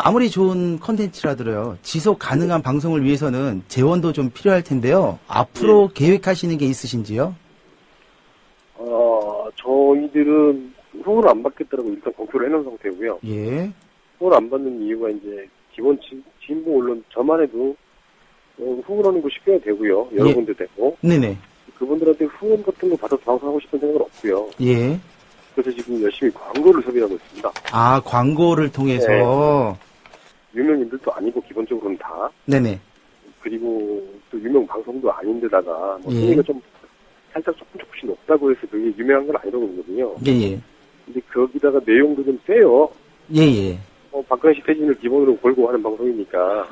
아무리 좋은 컨텐츠라도요, 지속 가능한 방송을 위해서는 재원도 좀 필요할 텐데요. 앞으로 계획하시는 게 있으신지요? 저희들은 후원을 안 받겠다라고 일단 공표를 해놓은 상태고요. 후원 안 받는 이유가 이제 기본 진보 언론 저만 해도 후원하는 거 쉽게 되고요. 여러분도 되고. 그분들한테 후원 같은 거 받아서 방송하고 싶은 생각은 없고요. 그래서 지금 열심히 광고를 섭외하고 있습니다. 아, 광고를 통해서? 유명인들도 아니고 기본적으로는 다. 그리고 또 유명 방송도 아닌데다가 순위가 좀 살짝 조금씩 높다고 해서 그게 유명한 건 아니라고 그러거든요. 근데 거기다가 내용도 좀 세요. 박근혜 씨 퇴진을 기본으로 걸고 하는 방송이니까.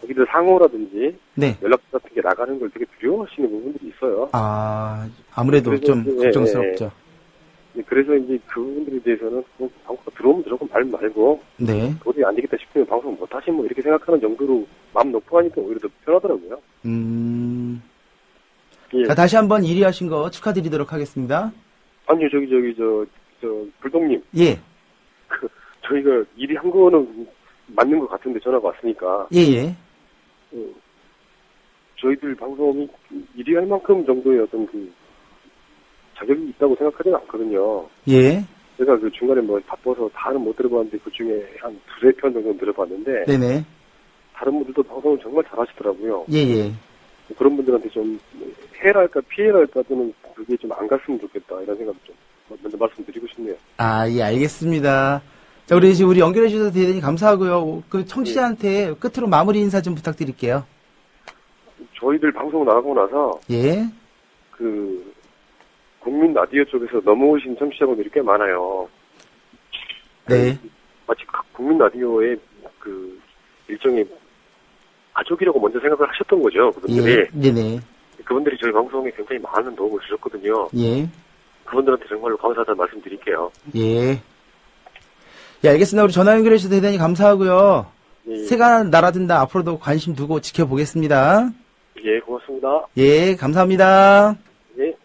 거기다 상호라든지. 연락 같은 게 나가는 걸 되게 두려워하시는 부분들이 있어요. 아무래도 좀 걱정스럽죠. 그래서 이제 그 부분들에 대해서는 방송가 들어오면 들어오고 말면 말고. 도저히 안 되겠다 싶으면 방송 못 하시면 이렇게 생각하는 정도로 마음 놓고 하니까 오히려 더 편하더라고요. 자, 다시 한번 1위 하신 거 축하드리도록 하겠습니다. 아니요, 불동님. 저희가 1위 한 거는 맞는 것 같은데 전화가 왔으니까. 저희들 방송이 1위 할 만큼 정도의 어떤 자격이 있다고 생각하지는 않거든요. 제가 그 중간에 뭐 바빠서 다는 못 들어봤는데 그 중에 한 두세 편 정도 들어봤는데. 네네. 다른 분들도 방송을 정말 잘하시더라고요. 예예. 그런 분들한테 좀 해랄까 피해랄까 또는 그게 좀 안 갔으면 좋겠다 이런 생각도 좀 먼저 말씀드리고 싶네요. 아, 예, 알겠습니다. 자, 우리 연결해 주셔서 대단히 감사하고요. 그 청취자한테 끝으로 마무리 인사 좀 부탁드릴게요. 저희들 방송 나가고 나서 예. 그 국민 라디오 쪽에서 넘어오신 청취자분들이 꽤 많아요. 네. 마치 국민 라디오의 그 일종의 가족이라고 먼저 생각을 하셨던 거죠, 그분들이. 예. 네네. 그분들이 저희 방송에 굉장히 많은 도움을 주셨거든요. 예. 그분들한테 정말로 감사하다는 말씀 드릴게요. 예. 예, 알겠습니다. 우리 전화 연결해 주셔서 대단히 감사하고요. 예. 새가 날아든다. 앞으로도 관심 두고 지켜보겠습니다. 예, 고맙습니다. 예, 감사합니다. 예.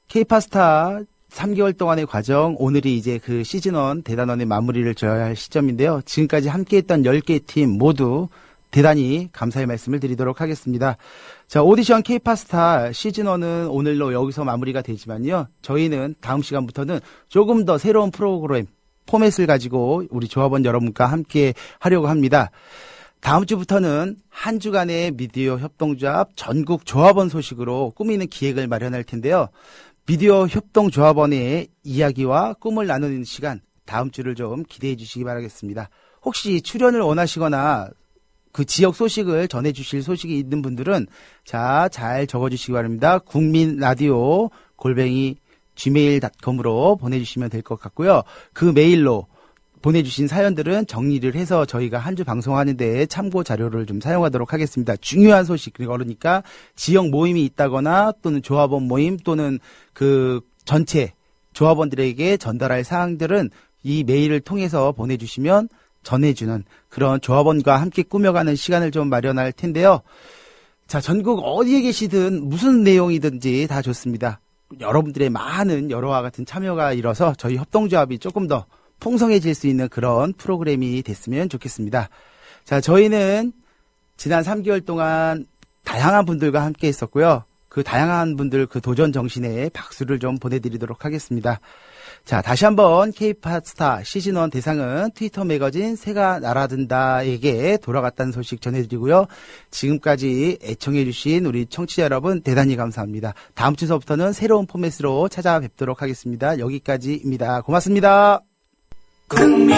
K파스타 3개월 동안의 과정, 오늘이 이제 그 시즌1 대단원의 마무리를 져야 할 시점인데요. 지금까지 함께했던 10개 팀 모두 대단히 감사의 말씀을 드리도록 하겠습니다. 자, 오디션 K파스타 시즌1은 오늘로 여기서 마무리가 되지만요. 저희는 다음 시간부터는 조금 더 새로운 프로그램, 포맷을 가지고 우리 조합원 여러분과 함께 하려고 합니다. 다음 주부터는 한 주간의 미디어 협동조합 전국 조합원 소식으로 꾸미는 기획을 마련할 텐데요. 미디어 협동조합원의 이야기와 꿈을 나누는 시간, 다음 주를 좀 기대해 주시기 바라겠습니다. 혹시 출연을 원하시거나 그 지역 소식을 전해주실 소식이 있는 분들은 자, 잘 적어주시기 바랍니다. 국민라디오 @gmail.com으로 보내주시면 될 것 같고요. 그 메일로 보내주신 사연들은 정리를 해서 저희가 한 주 방송하는데 참고 자료를 좀 사용하도록 하겠습니다. 중요한 소식, 그러니까 지역 모임이 있다거나 또는 조합원 모임 또는 그 전체 조합원들에게 전달할 사항들은 이 메일을 통해서 보내주시면 전해주는 그런 조합원과 함께 꾸며가는 시간을 좀 마련할 텐데요. 자, 전국 어디에 계시든 무슨 내용이든지 다 좋습니다. 여러분들의 많은 여러와 같은 참여가 일어서 저희 협동조합이 조금 더 풍성해질 수 있는 그런 프로그램이 됐으면 좋겠습니다. 자, 저희는 지난 3개월 동안 다양한 분들과 함께 했었고요. 그 다양한 분들 그 도전 정신에 박수를 좀 보내드리도록 하겠습니다. 자, 다시 한번 K파스타 시즌1 대상은 트위터 매거진 새가 날아든다에게 돌아갔다는 소식 전해드리고요. 지금까지 애청해주신 우리 청취자 여러분 대단히 감사합니다. 다음 주서부터는 새로운 포맷으로 찾아뵙도록 하겠습니다. 여기까지입니다. 고맙습니다. 국민라디오